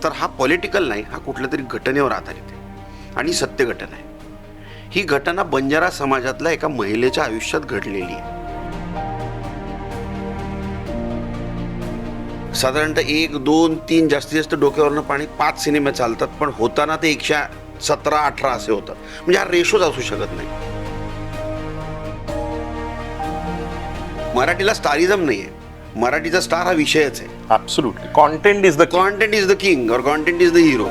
तर हा पॉलिटिकल नाही, हा कुठल्या तरी घटनेवर आधारित आहे आणि सत्य घटना आहे. ही घटना बंजारा समाजातल्या एका महिलेच्या आयुष्यात घडलेली आहे. साधारणतः 1, 2, 3 जास्तीत जास्त डोक्यावरनं पाणी 5 सिनेमे चालतात, पण होताना ते 117, 18 असे होतात. म्हणजे हा रेशोच असू शकत नाही. मराठीला स्टारिझम नाहीये, मराठीचा स्टार हा विषयच आहे. Absolutely. Content is the content is the king और कॉन्टेंट इज द हिरो.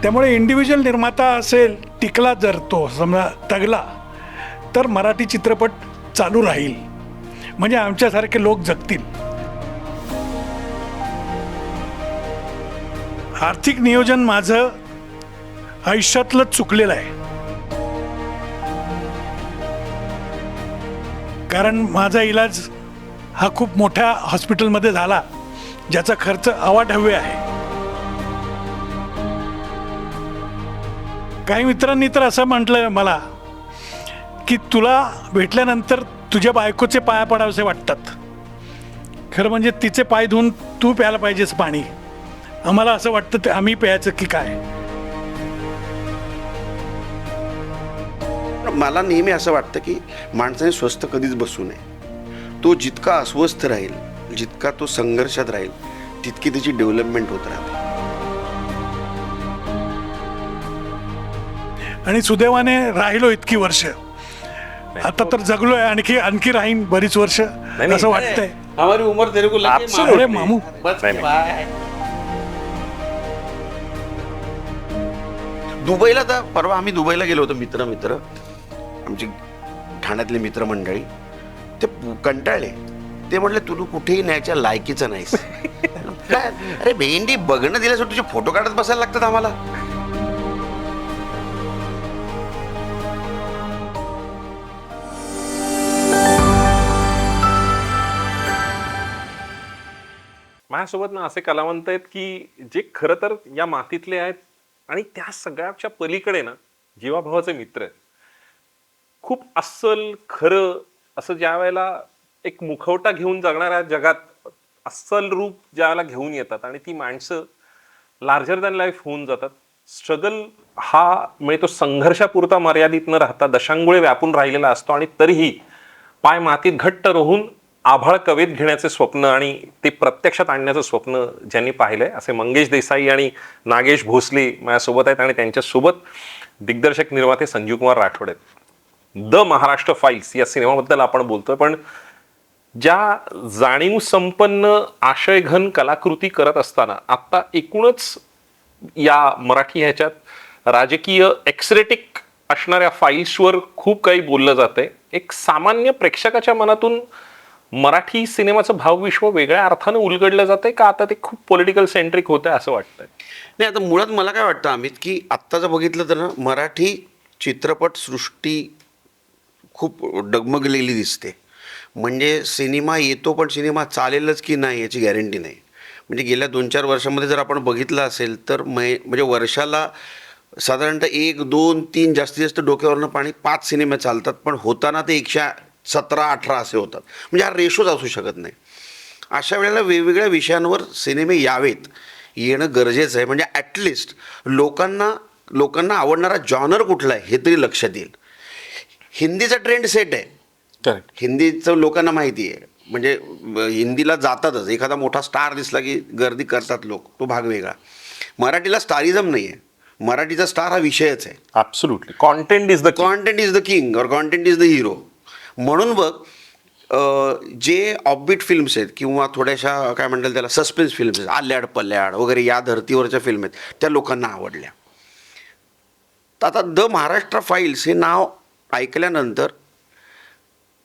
त्यामुळे इंडिव्हिज्युअल निर्माता असेल, टिकला जर तो समजा तगला, तर मराठी चित्रपट चालू राहील, म्हणजे आमच्यासारखे लोक जगतील. आर्थिक नियोजन माझं आयुष्यातलं चुकलेलं आहे. कारण माझा इलाज हा खूप मोठ्या हॉस्पिटलमध्ये झाला, ज्याचा खर्च अवाढव्य आहे. काही मित्रांनी तर असं म्हटलं मला की तुला भेटल्यानंतर तुझ्या बायकोचे पाया पडावेसे वाटतात. खरं म्हणजे तिचे पाय धुवून तू प्यायला पाहिजेस पाणी. आम्हाला असं वाटतं ते आम्ही प्यायचं की काय. मला नेहमी असं वाटतं की माणसाने स्वस्थ कधीच बसू नये. तो जितका अस्वस्थ राहील, जितका तो संघर्षात राहील, तितकी त्याची डेव्हलपमेंट होत राहते. आणि सुदैवाने राहिलो इतकी वर्ष. आता तर जगलोय, आणखी राहीन बरीच वर्ष असं वाटतंय. हमारी उम्र तेरे को लगे Absolutely. अरे मामू, बस नहीं, बाय. दुबईला तर परवा आम्ही दुबईला गेलो होतो, मित्र आमची ठाण्यातले मित्रमंडळी. ते कंटाळले. ते म्हटले तू कुठेही न्यायच्या लायकीचं नाहीस. काय? अरे भेंडी बघणं दिल्यासाठी तुझे फोटो काढत बसायला लागतात आम्हाला. माझ्यासोबत ना असे कलावंत आहेत की जे खरं तर या मातीतले आहेत आणि त्या सगळ्याच्या पलीकडे ना जीवाभावाचे मित्र आहेत. खूप अस्सल खरं असं ज्या वेळेला एक मुखवटा घेऊन जगणाऱ्या जगात अस्सल रूप ज्या वेळेला घेऊन येतात आणि ती माणसं लार्जर दॅन लाईफ होऊन जातात. स्ट्रगल हा म्हणजे तो संघर्षापुरता मर्यादित न राहता दशांगुळे व्यापून राहिलेला असतो आणि तरीही पाय मातीत घट्ट रोवून आभाळ कवेत घेण्याचे स्वप्न आणि ते प्रत्यक्षात आणण्याचं स्वप्न ज्यांनी पाहिलंय असे मंगेश देसाई आणि नागेश भोसले माझ्यासोबत आहेत आणि त्यांच्यासोबत दिग्दर्शक निर्माते संजीव कुमार राठोड आहेत. द महाराष्ट्र फाईल्स या सिनेमाबद्दल आपण बोलतोय, पण ज्या जाणीव संपन्न आशयघन कलाकृती करत असताना आता एकूणच या मराठी ह्याच्यात राजकीय एक्सरेटिक असणाऱ्या फाईल्सवर खूप काही बोललं जातंय. एक सामान्य प्रेक्षकाच्या मनातून मराठी सिनेमाचं भावविश्व वेगळ्या अर्थानं उलगडलं जातंय का आता ते खूप पॉलिटिकल सेंट्रिक होतंय असं वाटतंय? नाही, आता मुळात मला काय वाटतं अमित, की आत्ता जर बघितलं तर ना मराठी चित्रपटसृष्टी खूप डगमगलेली दिसते. म्हणजे सिनेमा येतो, पण सिनेमा चालेलच की नाही याची गॅरंटी नाही. म्हणजे गेल्या 2-4 वर्षामध्ये जर आपण बघितलं असेल तर म्हणजे वर्षाला साधारणतः 1, 2, 3 जास्तीत जास्त डोक्यावरनं पाणी 5 सिनेमे चालतात, पण होताना ते 117, 18 असे होतात. म्हणजे हा रेशोच असू शकत नाही. अशा वेळेला वेगवेगळ्या विषयांवर सिनेमे येणं गरजेचं आहे. म्हणजे ॲटलिस्ट लोकांना आवडणारा जॉनर कुठला आहे हे तरी लक्षात येईल. हिंदीचा ट्रेंड सेट आहे. करेक्ट. हिंदीचं लोकांना माहिती आहे. म्हणजे हिंदीला जातातच. एखादा मोठा स्टार दिसला की गर्दी करतात लोक, तो भाग वेगळा. मराठीला स्टारिझम नाही आहे, मराठीचा स्टार हा विषयच आहे. Absolutely. Content is the content is the king और कॉन्टेंट इज द हिरो. म्हणून बघ, जे ऑफबीट फिल्म्स आहेत किंवा थोड्याशा काय म्हणतात त्याला सस्पेन्स फिल्म्स आहेत, आल्याड पल्याड वगैरे या धर्तीवरच्या फिल्म आहेत, त्या लोकांना आवडल्या. तर आता द महाराष्ट्र फाईल्स हे नाव ऐकल्यानंतर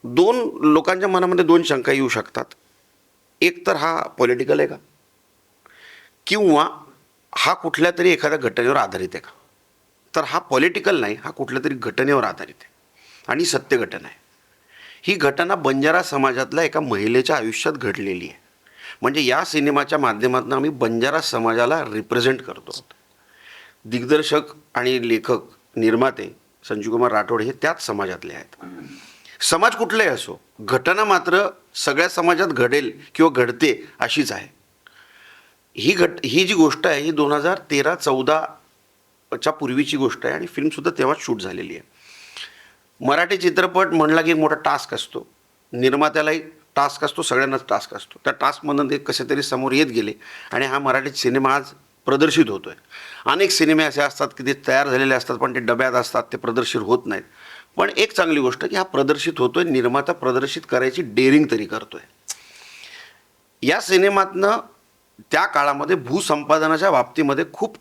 लोकांच्या मनामध्ये 2 शंका येऊ शकतात. एक तर हा पॉलिटिकल आहे का, किंवा हा कुठल्या तरी एखाद्या घटनेवर आधारित आहे का. तर हा पॉलिटिकल नाही, हा कुठल्या तरी घटनेवर आधारित आहे आणि सत्य घटना आहे. ही घटना बंजारा समाजातल्या एका महिलेच्या आयुष्यात घडलेली आहे. म्हणजे या सिनेमाच्या माध्यमातून आम्ही बंजारा समाजाला रिप्रेझेंट करतो. दिग्दर्शक आणि लेखक निर्माते संजीव कुमार राठोड हे त्याच समाजातले आहेत. समाज कुठलाही असो, घटना मात्र सगळ्या समाजात घडेल किंवा घडते अशीच आहे. ही जी गोष्ट आहे ही 2013-14च्या पूर्वीची गोष्ट आहे आणि फिल्मसुद्धा तेव्हाच शूट झालेली आहे. मराठी चित्रपट म्हणला की एक मोठा टास्क असतो, निर्मात्यालाही टास्क असतो, सगळ्यांनाच टास्क असतो. त्या टास्कमधून ते कसे तरी समोर येत गेले आणि हा मराठी सिनेमा आज प्रदर्शित होतो आहे. अनेक सिनेमे असे असतात की ते तयार झालेले असतात पण ते डब्यात असतात, ते प्रदर्शित होत नाहीत. पण एक चांगली गोष्ट की हा प्रदर्शित होतो आहे, निर्माता प्रदर्शित करायची डेअरिंग तरी करतो आहे. या सिनेमातनं त्या काळामध्ये भूसंपादनाच्या बाबतीमध्ये खूप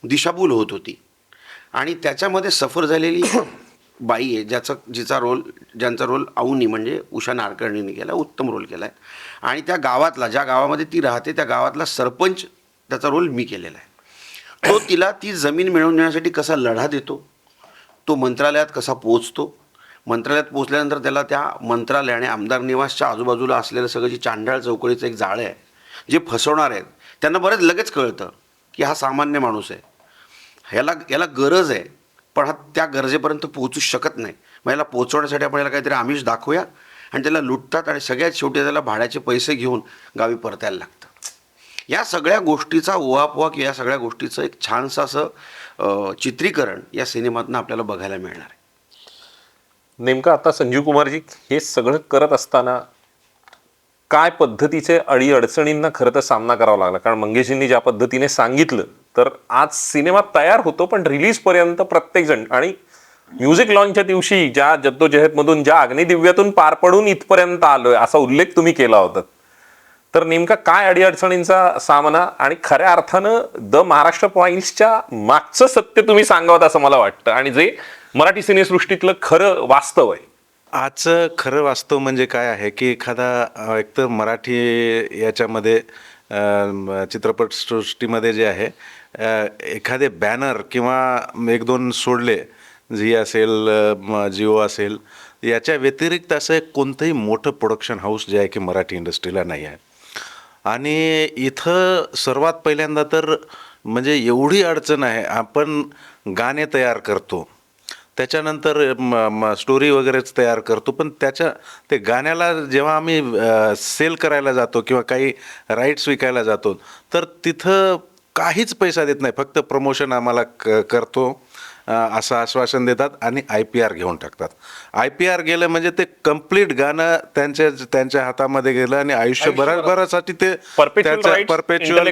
दिशाभूल होत होती आणि त्याच्यामध्ये सफर झालेली बाई आहे ज्यांचा रोल अवनी म्हणजे उषा नारकर्णीने केला, उत्तम रोल केला आहे. आणि त्या गावातला, ज्या गावामध्ये ती राहते त्या गावातला सरपंच, त्याचा रोल मी केलेला आहे. तो तिला ती जमीन मिळवून देण्यासाठी कसा लढा देतो, तो मंत्रालयात कसा पोचतो, मंत्रालयात पोचल्यानंतर त्याला त्या मंत्रालय आणि आमदार निवासच्या आजूबाजूला असलेलं सगळं जी चांडाळ चौकळीचं एक जाळं आहे, जे फसवणार आहेत त्यांना बरेच लगेच कळतं की हा सामान्य माणूस आहे, याला गरज आहे, पण हा त्या गरजेपर्यंत पोहोचू शकत नाही. मग याला पोचवण्यासाठी आपण याला काहीतरी आमिष दाखवूया आणि त्याला लुटतात आणि सगळ्यात शेवटी त्याला भाड्याचे पैसे घेऊन गावी परतायला लागतं. या सगळ्या गोष्टीचा उहापोहा किंवा या सगळ्या गोष्टीचं एक छानसं असं चित्रीकरण या सिनेमातनं आपल्याला बघायला मिळणार आहे. नेमकं आता संजीव कुमारजी हे सगळं करत असताना काय पद्धतीचे अडीअडचणींना खरं तर सामना करावा लागला? कारण मंगेशजींनी ज्या पद्धतीने सांगितलं तर आज सिनेमा तयार होतो पण रिलीजपर्यंत प्रत्येकजण, आणि म्युझिक लॉन्चच्या दिवशी ज्या जद्दोजहदमधून, ज्या अग्निदिव्यातून पार पडून इथपर्यंत आलोय असा उल्लेख तुम्ही केला होता. तर नेमका काय अडीअडचणींचा सामना आणि खऱ्या अर्थानं द महाराष्ट्र फाईल्सच्या मागचं सत्य तुम्ही सांगावं असं मला वाटतं, आणि जे मराठी सिनेसृष्टीतलं खरं वास्तव आहे. आजचं खरं वास्तव म्हणजे काय आहे की एखादा एकतर मराठी याच्यामध्ये चित्रपटसृष्टीमध्ये जे आहे एखादे बॅनर किंवा एक दोन सोडले, झी असेल, जिओ असेल, याच्या व्यतिरिक्त असं एक कोणतंही मोठं प्रोडक्शन हाऊस जे आहे की मराठी इंडस्ट्रीला नाही आहे. आणि इथं सर्वात पहिल्यांदा तर म्हणजे एवढी अडचण आहे, आपण गाणे तयार करतो, त्याच्यानंतर स्टोरी वगैरेच तयार करतो, पण ते गाण्याला जेव्हा आम्ही सेल करायला जातो किंवा काही राईट्स विकायला जातो तर तिथं काहीच पैसा देत नाही, फक्त प्रमोशन आम्हाला करतो असं आश्वासन देतात आणि IPR घेऊन टाकतात. IPR गेलं म्हणजे ते कम्प्लीट गाणं त्यांच्या हातामध्ये गेलं आणि आयुष्यभरासाठी ते परपेच्युअल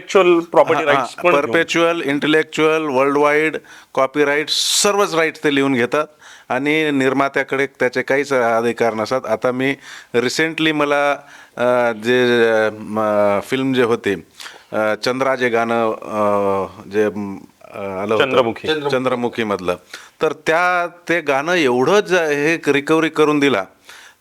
इंटेलेक्च्युअल वर्ल्ड वाईड कॉपीराईट सर्वच राईट्स ते लिहून घेतात आणि निर्मात्याकडे त्याचे काहीच अधिकार नसतात. आता मी रिसेंटली मला जे फिल्म जे होते चंद्रा, जे गाणं जे आलं चंद्रमुखी मधलं, तर ते गाणं एवढंच हे रिकव्हरी करून दिला,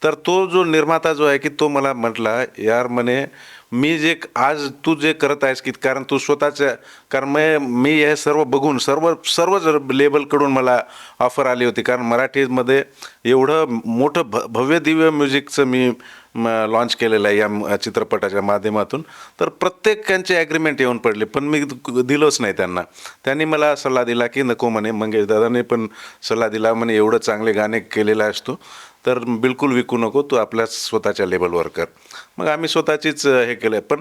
तर तो जो निर्माता जो आहे की तो मला म्हटला, यार म्हणे मी जे आज तू जे करत आहेस की कारण तू स्वतःच्या, कारण मी हे सर्व बघून सर्वच लेबलकडून मला ऑफर आली होती, कारण मराठीमध्ये एवढं मोठं भव्य दिव्य म्युझिकचं मी लॉन्च केलेलं आहे या चित्रपटाच्या माध्यमातून, तर प्रत्येकांचे ॲग्रीमेंट येऊन पडले, पण मी दिलोच नाही त्यांना. त्यांनी मला सल्ला दिला की नको म्हणे, मंगेश दादाने पण सल्ला दिला म्हणे एवढं चांगले गाणे केलेला असतो तर बिलकुल विकू नको, तू आपल्या स्वतःच्या लेबलवर कर. मग आम्ही स्वतःचीच हे केलं, पण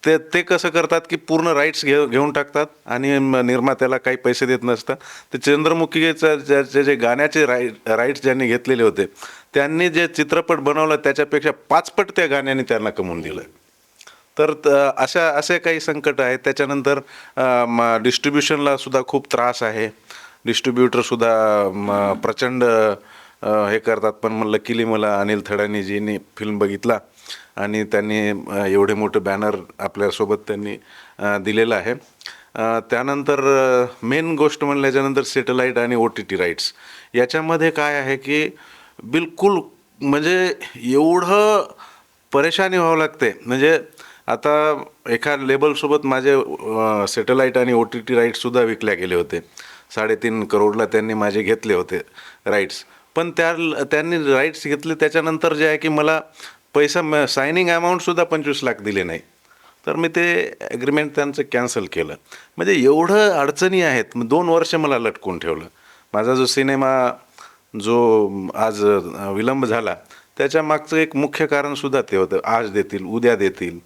ते कसं करतात की पूर्ण राईट्स घेऊन टाकतात आणि निर्मात्याला काही पैसे देत नसतात. ते चंद्रमुखीचं जे गाण्याचे राईट्स ज्यांनी घेतलेले होते त्यांनी जे चित्रपट बनवला त्याच्यापेक्षा 5 पट त्या गाण्याने त्यांना कमवून दिलं. तर असे काही संकट आहेत. त्याच्यानंतर डिस्ट्रीब्युशनला सुद्धा खूप त्रास आहे, डिस्ट्रीब्युटरसुद्धा प्रचंड हे करतात. पण मग लकीली मला अनिल थडानीजींनी फिल्म बघितला आणि त्यांनी एवढे मोठे बॅनर आपल्यासोबत त्यांनी दिलेलं आहे. त्यानंतर मेन गोष्ट म्हणल्याच्यानंतर सॅटेलाईट आणि OTT राईट्स याच्यामध्ये काय आहे की बिलकुल म्हणजे एवढं परेशानी व्हावं लागते. म्हणजे आता एका लेबलसोबत माझे सॅटेलाईट आणि OTT राईट्ससुद्धा विकल्या गेले होते. 3.5 करोडला त्यांनी माझे घेतले होते राईट्स, पण त्यांनी राईट्स घेतले त्याच्यानंतर जे आहे की मला पैसा सायनिंग अमाऊंटसुद्धा 25 लाख दिले नाही, तर मी ते ॲग्रीमेंट त्यांचं कॅन्सल केलं. म्हणजे एवढं अडचणी आहेत. 2 वर्ष मला लटकून ठेवलं. माझा जो सिनेमा जो आज विलंब झाला त्याच्या मागचं एक मुख्य कारण सुद्धा ते होतं, आज देतील उद्या देतील.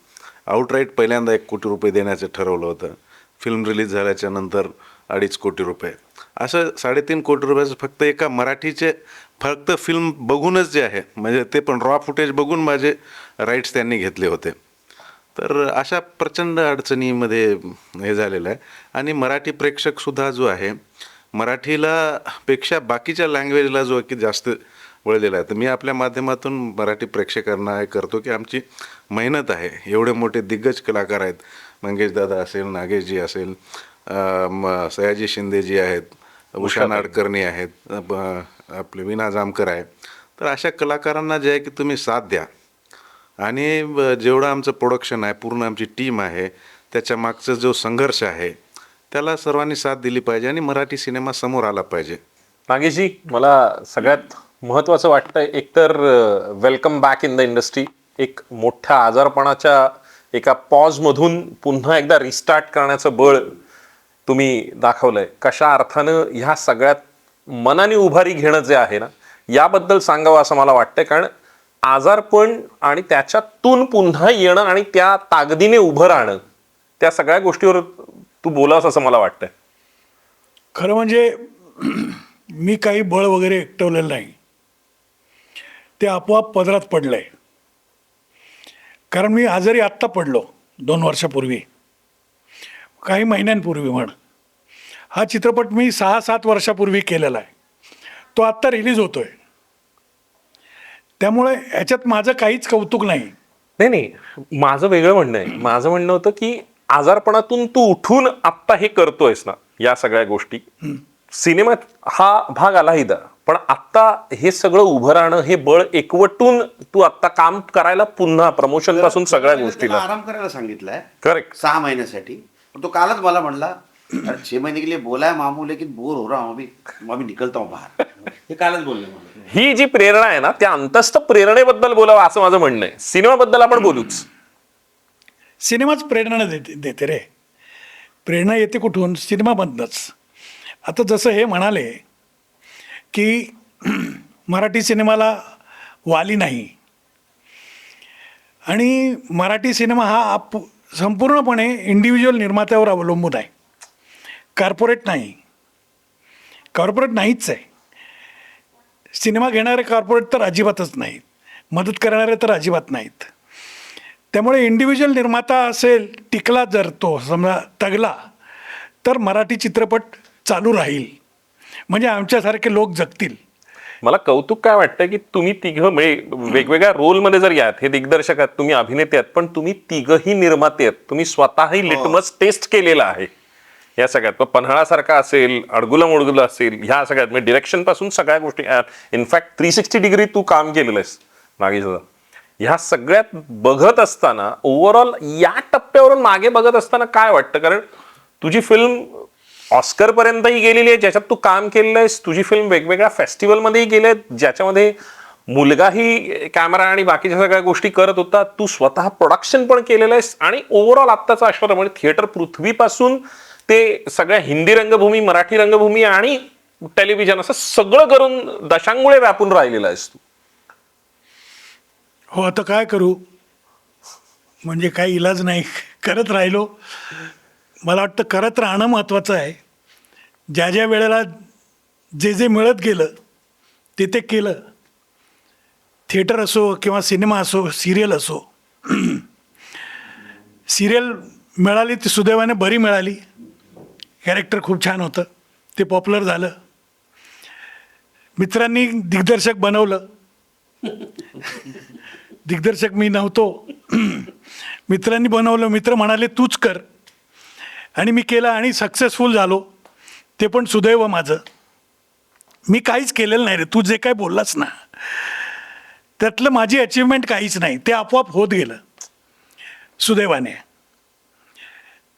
आउटराईट पहिल्यांदा 1 कोटी रुपये देण्याचं ठरवलं होतं. फिल्म रिलीज झाल्याच्या नंतर 2.5 कोटी रुपये, असं 3.5 कोटी रुपयाचं फक्त एका मराठीचे फक्त फिल्म बघूनच जे आहे, म्हणजे ते पण रॉ फुटेज बघून माझे राईट्स त्यांनी घेतले होते. तर अशा प्रचंड अडचणीमध्ये हे झालेलं आहे. आणि मराठी प्रेक्षकसुद्धा जो आहे, मराठीला पेक्षा बाकीच्या लँग्वेजला जो की जास्त वळलेला आहे. तर मी आपल्या माध्यमातून मराठी प्रेक्षकांना हे करतो की आमची मेहनत आहे, एवढे मोठे दिग्गज कलाकार आहेत, मंगेश दादा असेल, नागेशजी असेल, सयाजी शिंदेजी आहेत, उषा नाडकर्णी आहेत, आपले विना जामकर आहे. तर अशा कलाकारांना जे आहे की तुम्ही साथ द्या. आणि जेवढं आमचं प्रोडक्शन आहे, पूर्ण आमची टीम आहे, त्याच्या मागचा जो संघर्ष आहे, त्याला सर्वांनी साथ दिली पाहिजे आणि मराठी सिनेमा समोर आला पाहिजे. नागेशजी, मला सगळ्यात महत्त्वाचं वाटतंय एकतर welcome back in the industry. एक मोठ्या आजारपणाच्या एका पॉजमधून पुन्हा एकदा रिस्टार्ट करण्याचं बळ तुम्ही दाखवलंय. कशा अर्थानं ह्या सगळ्यात मनाने उभारी घेणं जे आहे ना, याबद्दल सांगावं असं मला वाटतंय. कारण आजारपण आणि त्याच्यातून पुन्हा येणं आणि त्या ताकदीने उभं राहणं, त्या सगळ्या गोष्टीवर तू बोलावस असं मला वाटतंय. खरं म्हणजे मी काही बळ वगैरे एकटवलेलं नाही, ते आपोआप पदरात पडलंय. कारण मी आजारी आत्ता पडलो 2 वर्षापूर्वी, काही महिन्यांपूर्वी म्हण. हा चित्रपट मी 6-7 वर्षापूर्वी केलेला आहे, तो आत्ता रिलीज होतोय. त्यामुळे ह्याच्यात माझं काहीच कौतुक नाही. नाही, माझं वेगळं म्हणणं आहे. माझं म्हणणं होतं की आजारपणातून तू उठून आत्ता हे करतोयस ना, या सगळ्या गोष्टी. सिनेमात हा भाग आला इथं, पण आत्ता हे सगळं उभं राहणं, हे बळ एकवटून तू आत्ता काम करायला, पुन्हा प्रमोशन पासून सगळ्या गोष्टीला आराम करायला सांगितलंय करेक्ट 6 महिन्यासाठी. पण तो कालच मला म्हणला, अरे 6 महीने के लिए बोला है मामू, लेकिन बोर हो रहा हूँ अभी निकलता हूँ बाहर. हे कालच बोलले मला. ही जी प्रेरणा आहे ना, त्या अंतस्थ प्रेरणेबद्दल बोलावं असं माझं म्हणणं आहे. सिनेमाबद्दल आपण बोलूच. सिनेमाच प्रेरणा देते रे. प्रेरणा येते कुठून? सिनेमामधनंच. आता जसं हे म्हणाले की मराठी सिनेमाला वाली नाही, आणि मराठी सिनेमा हा संपूर्णपणे इंडिव्हिज्युअल निर्मात्यावर अवलंबून आहे, कॉर्पोरेट नाही. कॉर्पोरेट नाहीच आहे. सिनेमा घेणारे कॉर्पोरेट तर अजिबातच नाहीत, मदत करणारे तर अजिबात नाहीत. त्यामुळे इंडिव्हिज्युअल निर्माता असेल, टिकला जर तो समजा तगला, तर मराठी चित्रपट चालू राहील, म्हणजे आमच्यासारखे लोक जगतील. मला कौतुक काय वाटतं की तुम्ही तिघं म्हणजे वेगवेगळ्या रोलमध्ये जर यात, हे दिग्दर्शक आहेत, तुम्ही अभिनेते आहेत, पण तुम्ही तिघही निर्माते आहेत. तुम्ही स्वतःही लिटमस टेस्ट केलेला आहे या सगळ्यात. पण पन्हाळासारखा असेल, अडगुला मोडगुला असेल, ह्या सगळ्यात म्हणजे डिरेक्शन पासून सगळ्या गोष्टी, इनफॅक्ट 360 डिग्री तू काम केलेलं आहेस नागेश दादा. ह्या सगळ्यात बघत असताना ओव्हरऑल या टप्प्यावरून मागे बघत असताना काय वाटतं? कारण तुझी फिल्म ऑस्कर पर्यंतही गेलेली आहे, ज्याच्यात तू काम केलेलं आहेस. तुझी फिल्म वेगवेगळ्या फेस्टिवलमध्येही गेले आहेत, ज्याच्यामध्ये मुलगाही कॅमेरा आणि बाकीच्या सगळ्या गोष्टी करत होता. तू स्वतः प्रोडक्शन पण केलेलं आहेस. आणि ओव्हरऑल आत्ताचा आश्वासन म्हणजे थिएटर पृथ्वीपासून ते सगळ्या हिंदी रंगभूमी, मराठी रंगभूमी आणि टेलिव्हिजन, असं सगळं करून दशांगुळे व्यापून राहिलेला आहेस तू. हो, आता काय करू, म्हणजे काही इलाज नाही, करत राहिलो. मला वाटतं करत राहणं महत्त्वाचं आहे. ज्या ज्या वेळेला जे जे मिळत गेलं ते ते केलं. थिएटर असो किंवा सिनेमा असो, सिरियल असो. सिरियल मिळाली ती सुदैवाने बरी मिळाली, कॅरेक्टर खूप छान होतं, ते पॉप्युलर झालं. मित्रांनी दिग्दर्शक बनवलं. दिग्दर्शक मी नव्हतो, मित्रांनी बनवलं. मित्र म्हणाले तूच कर, आणि मी केलं आणि सक्सेसफुल झालो. ते पण सुदैव माझं. मी काहीच केलेलं नाही रे. तू जे काय बोललास ना, त्यातलं माझी अचिव्हमेंट काहीच नाही, ते आपोआप होत गेलं सुदैवाने.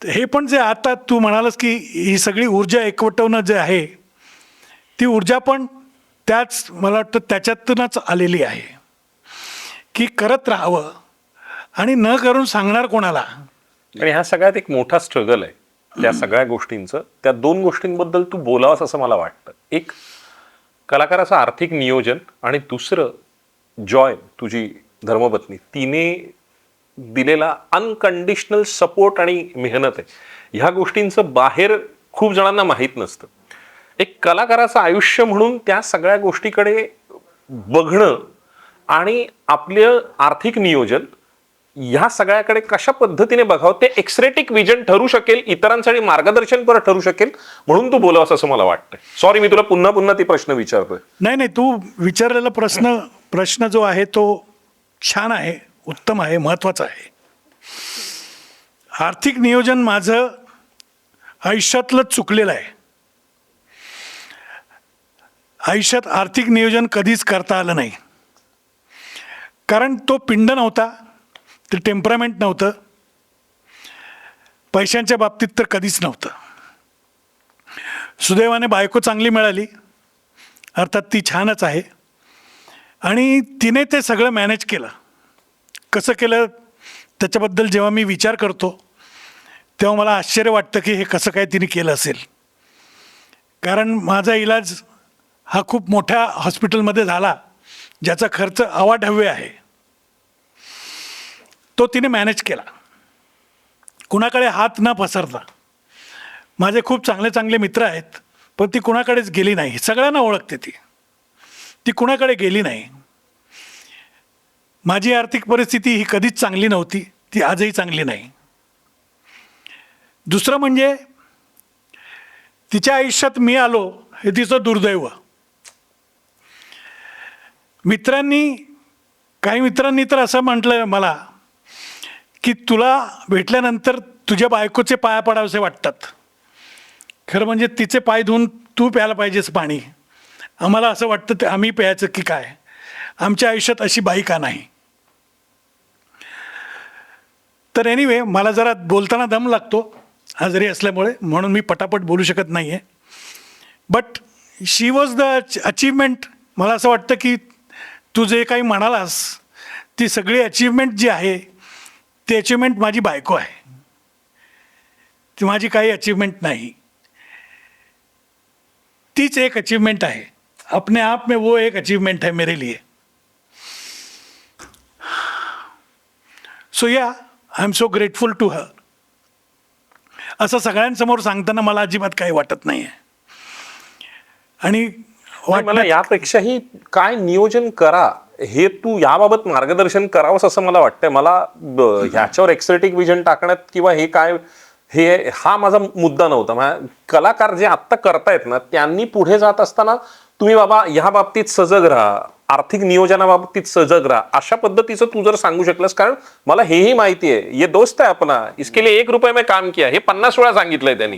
हे पण जे आता तू म्हणालास की ही सगळी ऊर्जा एकवटवणं जे आहे, ती ऊर्जा पण त्याच, मला वाटतं त्याच्यातूनच आलेली आहे की करत राहावं आणि न करून सांगणार कोणाला. आणि ह्या सगळ्यात एक मोठा स्ट्रगल आहे त्या सगळ्या गोष्टींचं. त्या 2 गोष्टींबद्दल तू बोलावंस असं मला वाटतं. एक, कलाकाराचं आर्थिक नियोजन, आणि दुसरं जॉय तुझी धर्मपत्नी तिने दिलेला अनकंडिशनल सपोर्ट आणि मेहनत आहे, ह्या गोष्टींचं बाहेर खूप जणांना माहीत नसतं. एक कलाकाराचं आयुष्य म्हणून त्या सगळ्या गोष्टीकडे बघणं आणि आपलं आर्थिक नियोजन ह्या सगळ्याकडे कशा पद्धतीने बघावं ते एक्सरेटिक विजन ठरू शकेल, इतरांसाठी मार्गदर्शनपर ठरू शकेल म्हणून तू बोलावंस असं मला वाटतं. सॉरी मी तुला पुन्हा पुन्हा ती प्रश्न विचारतोय. नाही, तू विचारलेला प्रश्न जो आहे तो छान आहे, उत्तम आहे, महत्त्वाचा आहे. आर्थिक नियोजन माझं आयुष्यातलं चुकलेलं आहे. आयुष्यात आर्थिक नियोजन कधीच करता आलं नाही, कारण तो पिंड नव्हता, ते टेम्परामेंट नव्हतं, पैशांच्या बाबतीत तर कधीच नव्हतं. सुदैवाने बायको चांगली मिळाली, अर्थात ती छानच आहे, आणि तिने ते सगळं मॅनेज केलं. कसं केलं त्याच्याबद्दल जेव्हा मी विचार करतो तेव्हा मला आश्चर्य वाटतं की हे कसं काय तिने केलं असेल. कारण माझा इलाज हा खूप मोठ्या हॉस्पिटलमध्ये झाला, ज्याचा खर्च अवाढव्य आहे. तो तिने मॅनेज केला, कुणाकडे हात न पसरता. माझे खूप चांगले चांगले मित्र आहेत, पण ती कुणाकडेच गेली नाही. सगळ्यांना ओळखते ती कुणाकडे गेली नाही. माझी आर्थिक परिस्थिती ही कधीच चांगली नव्हती, ती आजही चांगली नाही. दुसरं म्हणजे तिच्या आयुष्यात मी आलो हे तिचं दुर्दैव. काही मित्रांनी तर असं म्हटलं मला की तुला भेटल्यानंतर तुझ्या बायकोचे पाया पडावेसे वाटतात. खरं म्हणजे तिचे पाय धुवून तू प्यायला पाहिजेस पाणी. आम्हाला असं वाटतं ते आम्ही प्यायचं की काय, आमच्या आयुष्यात अशी बाई का नाही. तर एनिवे, मला जरा बोलताना दम लागतो आजारी असल्यामुळे, म्हणून मी पटापट बोलू शकत नाही आहे. But she was the achievement. मला असं वाटतं की तू जे काही म्हणालास ती सगळी अचीवमेंट जी आहे ती अचीवमेंट माझी बायको आहे, ती माझी काही अचीवमेंट नाही. तीच एक अचीवमेंट आहे, अपने आप में वो एक अचीवमेंट है मेरे लिए. So yeah I am so grateful to her. असं सगळ्यांसमोर सांगताना मला अजिबात काही वाटत नाही आहे. आणि मला यापेक्षाही काय नियोजन करा हे तू याबाबत मार्गदर्शन करावंस असं मला वाटतंय. मला ह्याच्यावर एक्सरेटिक विजन टाकण्यात किंवा हे काय हा माझा मुद्दा नव्हता. कलाकार जे आत्ता करतायत ना, त्यांनी पुढे जात असताना तुम्ही बाबा ह्या बाबतीत सजग राहा, आर्थिक नियोजनाबाबतीत सजग राहा, अशा पद्धतीचं तू जर सांगू शकलंस. कारण मला हेही माहिती आहे, ये दोस्त आहे अपना, इसके लिए 1 रुपये में काम किया, हे 50 वेळा सांगितलंय त्यांनी,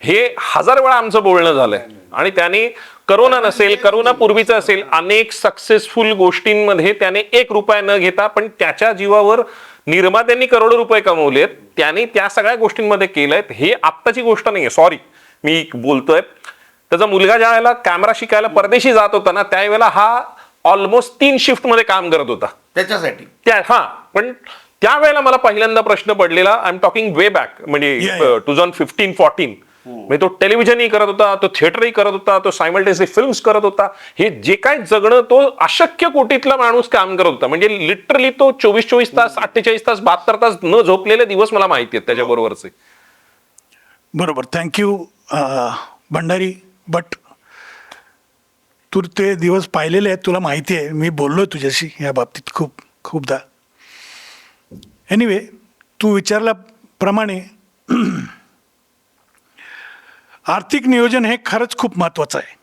हे 1000 वेळा आमचं बोलणं झालंय. आणि त्याने करोना नसेल, करोना पूर्वीचं असेल, अनेक सक्सेसफुल गोष्टींमध्ये त्याने 1 रुपया न घेता, पण त्याच्या जीवावर निर्मात्यांनी करोडो रुपये कमवलेत, त्याने त्या सगळ्या गोष्टींमध्ये केलंय. हे आत्ताची गोष्ट नाहीये. सॉरी मी बोलतोय. त्याचा मुलगा ज्या वेळेला कॅमेरा शिकायला परदेशी जात होता ना, त्यावेळेला हा ऑलमोस्ट 3 शिफ्ट मध्ये काम करत होता त्याच्यासाठी. पण त्यावेळेला मला पहिल्यांदा प्रश्न पडलेला, I am talking way back, म्हणजे 2015-14, म्हणजे तो टेलिव्हिजनही करत होता, तो थिएटरही करत होता, तो सायमल्टेनियसली फिल्म्स करत होता. हे जे काय जगणं, तो अशक्य कोटीतला माणूस काम करत होता. म्हणजे लिटरली तो 24 तास, 48 तास, 72 तास न झोपलेले दिवस मला माहिती आहेत त्याच्याबरोबरचे. बरोबर, थँक्यू भंडारी. बट तू ते दिवस पाहिलेले आहेत, तुला माहिती आहे, मी बोललो आहे तुझ्याशी या बाबतीत खूपदा. एनिवे, तू विचारल्याप्रमाणे आर्थिक नियोजन हे खरंच खूप महत्त्वाचं आहे.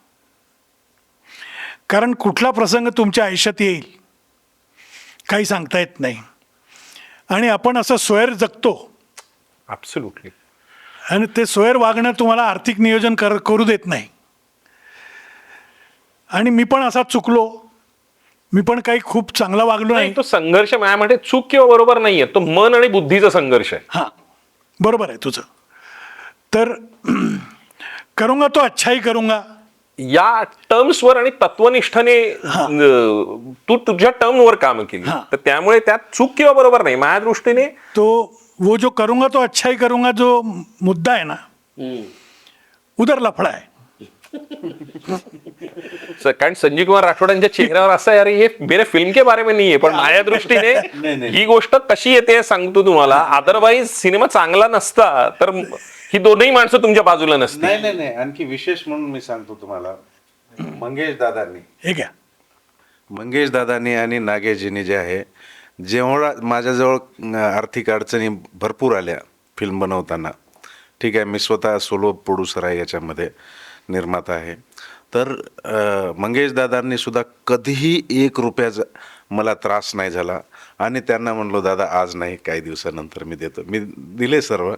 कारण कुठला प्रसंग तुमच्या आयुष्यात येईल काही सांगता येत नाही, आणि आपण असं सोयर जगतो. ॲब्सोल्युटली. आणि ते सोयर वागणं तुम्हाला आर्थिक नियोजन करू देत नाही. आणि मी पण असा चुकलो, मी पण काही खूप चांगला वागलो नाही. तो संघर्ष माझ्यामध्ये चूक किंवा बरोबर नाहीये, तो मन आणि बुद्धीचा संघर्ष आहे. हां, बरोबर आहे तुझं. तर करूंगा तो अच्छा ही करूंगा या टर्म्सवर आणि तत्वनिष्ठाने तू तुझ्या टर्मवर काम केली, तर त्यामुळे त्यात चूक किंवा बरोबर नाही माझ्या दृष्टीने. तो वो जो करूंगा तो अच्छा ही करूंगा जो मुद्दा है ना, उधर लफड़ा है. कारण संजीव कुमार राठोडांच्या चेहऱ्यावर असं आहे, अरे हे मेरे फिल्म के बारे में नाही आहे, पण माझ्या दृष्टीने ही गोष्ट कशी येते सांगतो तुम्हाला. अदरवाईज सिनेमा चांगला नसता तर ही दोनही माणसं तुमच्या बाजूला नसती. नाही आणखी विशेष म्हणून मी सांगतो तुम्हाला, मंगेश दादांनी हे घ्या. मंगेश दादांनी आणि नागेशजींनी जे आहे, जेवढा माझ्याजवळ आर्थिक अडचणी भरपूर आल्या फिल्म बनवताना, ठीक आहे, मी स्वतः सोलो प्रोड्युसर आहे, याच्यामध्ये निर्माता आहे, तर मंगेश दादांनी सुद्धा कधीही 1 रुपयाचा मला त्रास नाही झाला. आणि त्यांना म्हणलो, दादा आज नाही, काही दिवसानंतर मी देतो. मी दिले सर्व.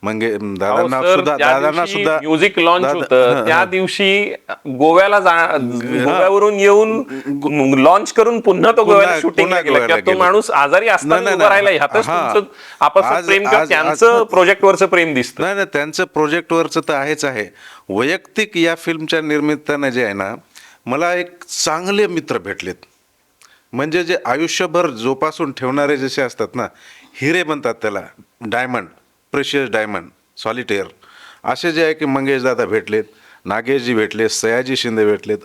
दादांना सुद्धा म्युझिक लॉन्च दादा- होतं त्या दिवशी गोव्यावरून येऊन लॉन्च करून पुन्हा तो गोव्याला शूटिंगला गेला. गोव्याला किंवा तो गेला. माणूस आजारी असताना नाही, उभा राहिला. नाही. ह्यातच हा. तुमचं आपलं प्रेम किंवा त्यांचं प्रोजेक्टवरचं प्रेम दिसतं. नाही, त्यांचं प्रोजेक्टवरचं तर आहेच आहे. वैयक्तिक या फिल्मच्या निर्मित्तानं जे आहे ना, मला एक चांगले मित्र भेटलेत. म्हणजे जे आयुष्यभर जोपासून ठेवणारे जसे असतात ना, हिरे म्हणतात त्याला, डायमंड, प्रेशियस डायमंड, सॉलिटेअर, असे जे आहे की मंगेश दादा भेटलेत, नागेशजी भेटले, सयाजी शिंदे भेटलेत.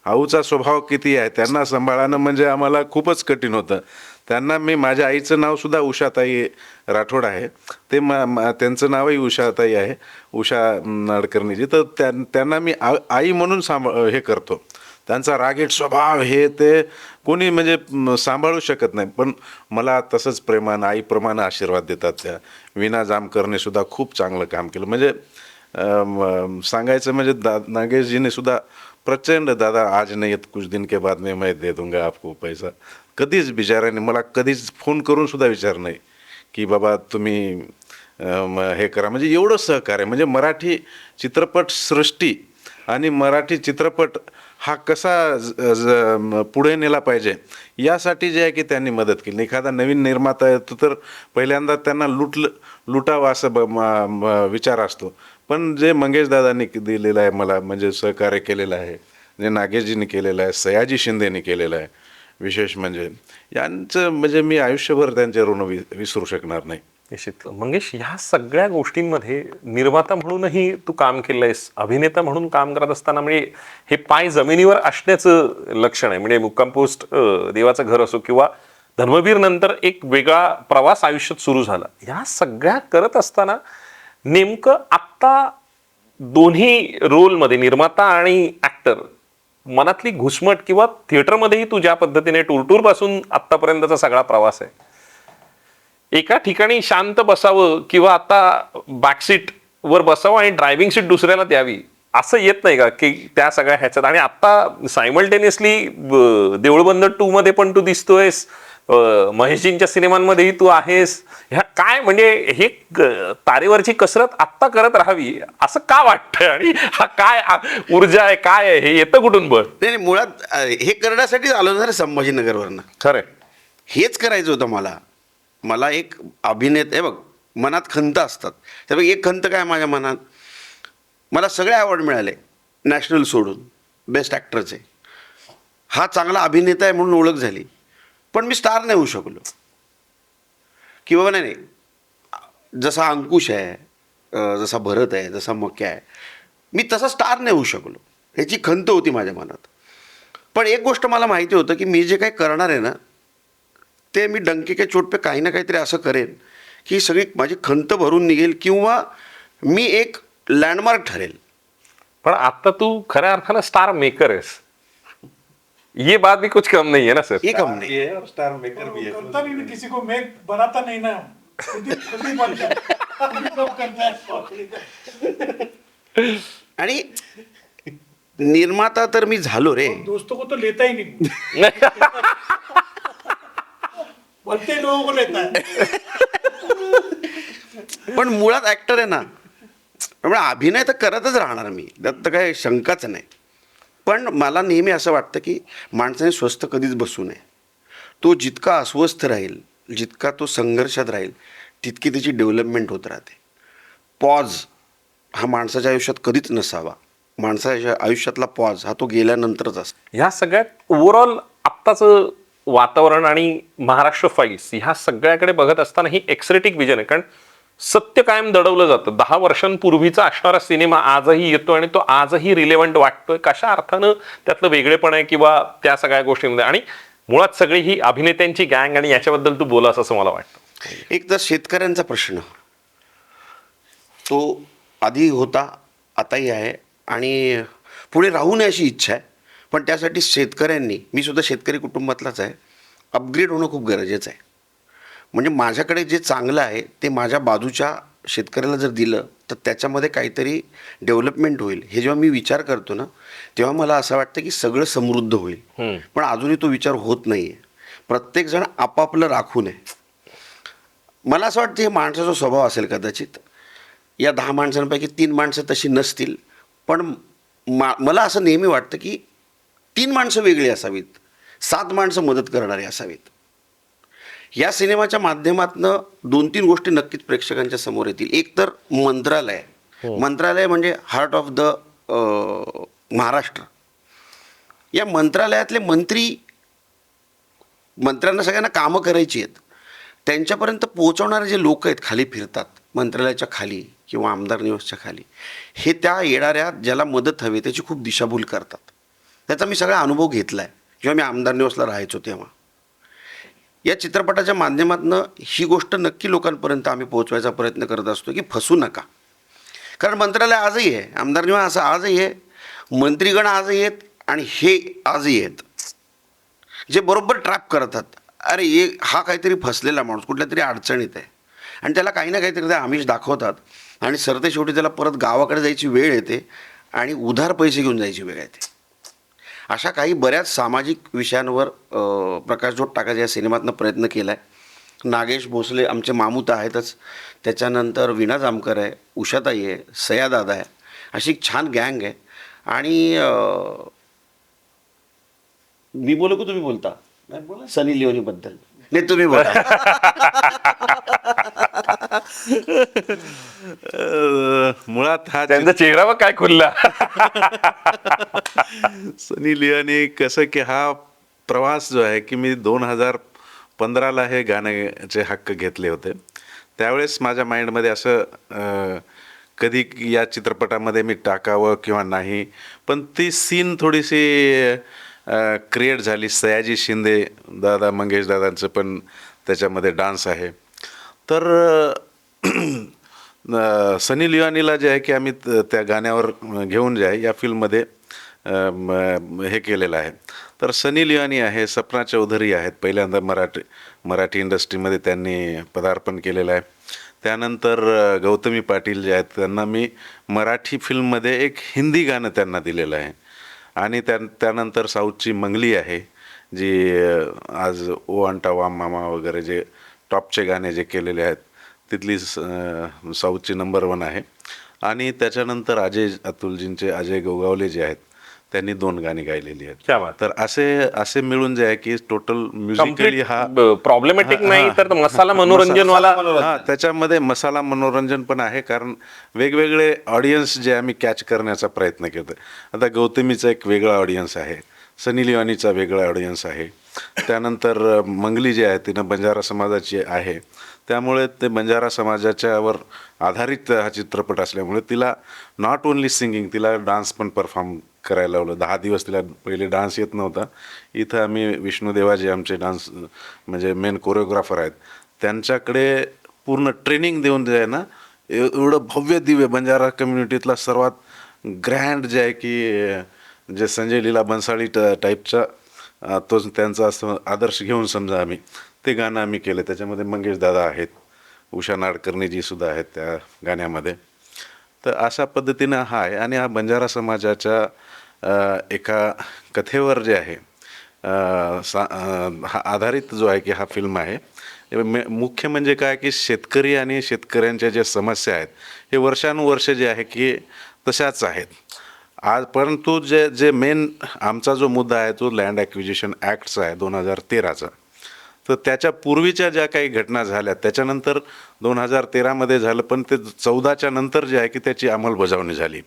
आऊचा स्वभाव किती आहे, त्यांना सांभाळणं म्हणजे आम्हाला खूपच कठीण होतं. त्यांना मी, माझ्या आईचं नावसुद्धा उषाताई राठोड आहे, ते त्यांचं नावही उषाताई आहे, उषा नाडकर्णीजी. तर त्यांना मी आई म्हणून हे करतो. त्यांचा रागीट स्वभाव हे ते कोणी म्हणजे सांभाळू शकत नाही, पण मला तसंच प्रेमानं आईप्रमाणे आशीर्वाद देतात. त्या वीणा जामकरने सुद्धा खूप चांगलं काम केलं. म्हणजे सांगायचं म्हणजे नागेशजीने सुद्धा प्रचंड, दादा आज नाही येत, कुछ दिन के बाद मैं दे दूंगा आपको पैसा. कधीच बिचाराने मला कधीच फोन करून सुद्धा विचार नाही की बाबा तुम्ही हे करा. म्हणजे एवढं सहकार्य, म्हणजे मराठी चित्रपट सृष्टी आणि मराठी चित्रपट हा कसा पुढे नेला पाहिजे यासाठी जे आहे की त्यांनी मदत केली. एखादा नवीन निर्माता येतो तर पहिल्यांदा त्यांना लुटावं असं विचार असतो, पण जे मंगेश दादांनी दिलेलं आहे मला, म्हणजे सहकार्य केलेलं आहे, जे नागेशजींनी केलेलं आहे, सयाजी शिंदेनी केलेलं आहे, विशेष म्हणजे यांचं म्हणजे मी आयुष्यभर त्यांचे ऋण विसरू शकणार नाही. निश्चित. मंगेश, ह्या सगळ्या गोष्टींमध्ये निर्माता म्हणूनही तू काम केलंयस, अभिनेता म्हणून काम करत असताना म्हणजे हे पाय जमिनीवर असण्याचं लक्षण आहे. म्हणजे मुक्काम पोस्ट, देवाचं घर असो किंवा धर्मवीर नंतर एक वेगळा प्रवास आयुष्यात सुरू झाला. ह्या सगळ्या करत असताना नेमकं आत्ता दोन्ही रोलमध्ये, निर्माता आणि ऍक्टर, मनातली घुसमट किंवा थिएटरमध्येही तू ज्या पद्धतीने टूर पासून आत्तापर्यंतचा सगळा प्रवास आहे, एका ठिकाणी शांत बसावं किंवा आता बॅकसीट वर बसावं आणि ड्रायव्हिंग सीट दुसऱ्याला द्यावी, असं येत नाही का की त्या सगळ्या ह्याच्यात? आणि आता सायमल्टेनियसली देऊळबंद 2 मध्ये पण तू दिसतोयस, महेशजींच्या सिनेमांमध्येही तू आहेस. ह्या काय म्हणजे हे तारेवरची कसरत आत्ता करत राहावी असं का वाटतं? आणि हा काय ऊर्जा आहे, काय आहे, हे येतं कुठून बळ? नाही, मुळात हे करण्यासाठीच आलो ना रे संभाजीनगरवरनं. खरंय. हेच करायचं होतं मला एक अभिनेता आहे बघ, मनात खंत असतात. त्यापैकी एक खंत काय माझ्या मनात, मला सगळे अवॉर्ड मिळाले नॅशनल सोडून, बेस्ट ॲक्टरचे. हा चांगला अभिनेता आहे म्हणून ओळख झाली, पण मी स्टार नाही होऊ शकलो. की बाबा नाही, जसा अंकुश आहे, जसा भरत आहे, जसा मक्या आहे, मी तसा स्टार नाही होऊ शकलो. ह्याची खंत होती माझ्या मनात. पण एक गोष्ट मला माहिती होतं की मी जे काही करणार आहे ना, ते मी डंके के चोट पे काही ना काहीतरी असं करेन की सगळी माझी खंत भरून निघेल किंवा मी एक लँडमार्क ठरेल. पण आता तू खऱ्या अर्थानं स्टार मेकर आहेस, ये बात भी कुछ कम नहीं है ना सर? हे कम नाही. स्टार मेकर भी करता भी किसी को मेक बनाता नहीं ना, खुद ही बनता है. खुद ही सब करता है. आणि निर्माता तर मी झालो रे. दोस्तों को तो लेता ही नहीं, बनते लोगों को लेता है. पण मुळात ॲक्टर आहे ना, त्यामुळे अभिनय तर करतच राहणार मी, त्यात तर काही शंकाच नाही. पण मला नेहमी असं वाटतं की माणसाने स्वस्थ कधीच बसू नये. तो जितका अस्वस्थ राहील, जितका तो संघर्षात राहील, तितकी त्याची डेव्हलपमेंट होत राहते. पॉज हा माणसाच्या आयुष्यात कधीच नसावा. माणसाच्या आयुष्यातला पॉज हा तो गेल्यानंतरच असतो. ह्या सगळ्यात ओव्हरऑल आत्ताचं वातावरण आणि महाराष्ट्र फाईल्स ह्या सगळ्याकडे बघत असताना ही एक्सरेटिक विजन आहे. कारण सत्य कायम दडवलं जातं. 10 वर्षांपूर्वीचा असणारा सिनेमा आजही येतो आणि तो आजही रिलेव्हंट वाटतोय. कशा अर्थानं त्यातलं वेगळेपण आहे किंवा त्या सगळ्या गोष्टींमध्ये, आणि मुळात सगळी ही अभिनेत्यांची गँग आणि याच्याबद्दल तू बोलास असं मला वाटतं. एक तर शेतकऱ्यांचा प्रश्न तो आधी होता, आताही आहे आणि पुढे राहू नये अशी इच्छा आहे. पण त्यासाठी शेतकऱ्यांनी, मी सुद्धा शेतकरी कुटुंबातलाच आहे, अपग्रेड होणं खूप गरजेचं आहे. म्हणजे माझ्याकडे जे चांगलं आहे ते माझ्या बाजूच्या शेतकऱ्याला जर दिलं तर त्याच्यामध्ये काहीतरी डेव्हलपमेंट होईल. हे जेव्हा मी विचार करतो ना तेव्हा मला असं वाटतं की सगळं समृद्ध होईल. पण अजूनही तो विचार होत नाही आहे. प्रत्येकजण आपापलं राखून आहे. मला असं वाटतं हे माणसाचा स्वभाव असेल कदाचित. या 10 माणसांपैकी 3 माणसं तशी नसतील, पण मला असं नेहमी वाटतं की 3 माणसं वेगळी असावीत, 7 माणसं मदत करणारी असावीत. या सिनेमाच्या माध्यमातनं 2-3 गोष्टी नक्कीच प्रेक्षकांच्या समोर येतील. एक तर मंत्रालय. मंत्रालय म्हणजे हार्ट ऑफ द महाराष्ट्र. या मंत्रालयातले मंत्र्यांना सगळ्यांना कामं करायची आहेत. त्यांच्यापर्यंत पोहोचवणारे जे लोक आहेत, खाली फिरतात मंत्रालयाच्या खाली किंवा आमदार निवासच्या खाली, हे त्या येणाऱ्या ज्याला मदत हवी त्याची खूप दिशाभूल करतात. त्याचा मी सगळा अनुभव घेतला आहे जेव्हा मी आमदार निवासला राहायचो तेव्हा. या चित्रपटाच्या माध्यमातून ही गोष्ट नक्की लोकांपर्यंत आम्ही पोहोचवायचा प्रयत्न करत असतो की फसू नका. कारण मंत्रालय आजही आहे, आमदार निवास आजही आहे, मंत्रीगण आजही आहेत आणि हे आजही आहेत जे बरोबर ट्रॅप करतात. अरे हा काहीतरी फसलेला माणूस कुठल्या तरी अडचणीत आहे आणि त्याला काही ना काहीतरी ते आमिष दाखवतात आणि सरते शेवटी त्याला परत गावाकडे जायची वेळ येते आणि उधार पैसे घेऊन जायची वेळ येते. अशा काही बऱ्याच सामाजिक विषयांवर प्रकाशझोत टाकायचा या सिनेमातनं प्रयत्न केला आहे. नागेश भोसले आमचे मामूत आहेतच, त्याच्यानंतर वीणा जामकर आहे, उषाताई आहे, सयादादा आहे, अशी एक छान गँग आहे. आणि मी बोलू का तुम्ही बोलता? सनी लिओनीबद्दल नाही, तुम्ही बोला. मुळात हा त्यांचा चेहरा बघ काय खुलला. सनी लिओनी कसं की हा प्रवास जो आहे की मी 2015ला हे गाण्याचे हक्क घेतले होते. त्यावेळेस माझ्या माइंडमध्ये असं कधी या चित्रपटामध्ये मी टाकावं किंवा नाही, पण ती सीन थोडीशी क्रिएट झाली. सयाजी शिंदे दादा, मंगेश दादांचं पण त्याच्यामध्ये डान्स आहे. तर सनी लिओनीला जे आहे की आम्ही त्या गाण्यावर घेऊन जे आहे या फिल्ममध्ये हे केलेलं आहे. तर सनी लिओनी आहे, सपना चौधरी आहेत, पहिल्यांदा मराठी इंडस्ट्रीमध्ये त्यांनी पदार्पण केलेलं आहे. त्यानंतर गौतमी पाटील जे आहेत त्यांना मी मराठी फिल्ममध्ये एक हिंदी गाणं त्यांना दिलेलं आहे. आणि त्यानंतर साऊथची मंगली आहे जी आज ओ अंटा वाम मामा वगैरे जे टॉपचे गाणे जे केलेले आहेत तिथली साऊथची नंबर 1 आहे. आणि त्याच्यानंतर अतुलजींचे अजय गोगावले जे आहेत त्यांनी 2 गाणी गायलेली आहेत. क्या बात. तर असे मिळून जे आहे की टोटल म्युझिकली हा प्रॉब्लेमॅटिक नाही तर मसाला मनोरंजनवाला. हा, त्याच्यामध्ये मसाला मनोरंजन पण आहे, कारण वेगवेगळे ऑडियन्स जे आम्ही कॅच करण्याचा प्रयत्न करतो. आता गौतमीचा एक वेगळा ऑडियन्स आहे, सनी लिओनीचा वेगळा ऑडियन्स आहे. त्यानंतर मंगली जी आहे तिनं बंजारा समाजाची आहे, त्यामुळे ते बंजारा समाजाच्यावर आधारित हा चित्रपट असल्यामुळे तिला नॉट ओन्ली सिंगिंग, तिला डान्स पण परफॉर्म करायला लावलं. 10 दिवस तिला पहिले डान्स येत नव्हता. इथं आम्ही विष्णुदेवा जे आमचे डान्स म्हणजे मेन कोरिओग्राफर आहेत त्यांच्याकडे पूर्ण ट्रेनिंग देऊन जे आहे ना, एवढं भव्य दिव्य बंजारा कम्युनिटीतला सर्वात ग्रँड जे आहे की जे संजय लीला बन्साळी टाईपचा तोच त्यांचा असं आदर्श घेऊन समजा आम्ही ते गाणं आम्ही केलं. त्याच्यामध्ये मंगेश दादा आहेत, उषा नाडकर्णीजी सुद्धा आहेत त्या गाण्यामध्ये. तर अशा पद्धतीनं हा आहे. आणि हा बंजारा समाजाच्या एका कथेवर जे आहे हा आधारित जो आहे की हा फिल्म आहे. मुख्य म्हणजे काय की शेतकरी आणि शेतकऱ्यांच्या ज्या समस्या आहेत हे वर्षानुवर्ष जे आहे की तशाच आहेत आज. परंतु जे मेन आमचा जो मुद्दा आहे तो लँड ॲक्विजिशन ॲक्टचा आहे 2013चा. तर त्याच्या पूर्वीच्या ज्या काही घटना झाल्या त्याच्यानंतर 2013मध्ये झालं, पण ते 14च्या नंतर जे आहे की त्याची अंमलबजावणी झाली.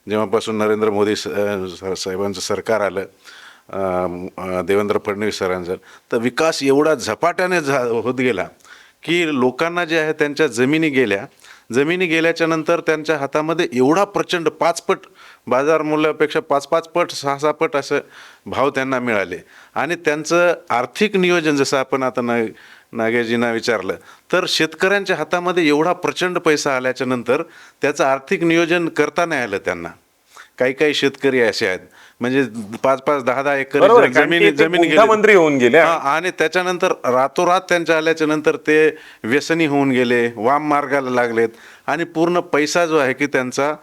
जेव्हापासून नरेंद्र मोदी साहेबांचं सरकार आलं, देवेंद्र फडणवीस सरांचं, तर विकास एवढा झपाट्याने होत गेला की लोकांना जे आहे त्यांच्या जमिनी गेल्याच्या नंतर त्यांच्या हातामध्ये एवढा प्रचंड 5 पट बाजार मूल्यापेक्षा 5 पट 6 पट असं भाव त्यांना मिळाले. आणि त्यांचं आर्थिक नियोजन, जसं आपण आता नागेशजींना विचारलं, तर शेतकऱ्यांच्या हातामध्ये एवढा प्रचंड पैसा आल्याच्या नंतर त्याचं आर्थिक नियोजन करता नाही आलं त्यांना. काही शेतकरी असे आहेत म्हणजे 5-5, 10-10 एकर बरोबर आहे, कारण जमीन ते गुंठामंत्री होऊन गेले. आणि त्याच्यानंतर रातोरात त्यांच्या आल्याच्या नंतर ते व्यसनी होऊन गेले, वाम मार्गाला लागलेत आणि पूर्ण पैसा जो आहे की त्यांचा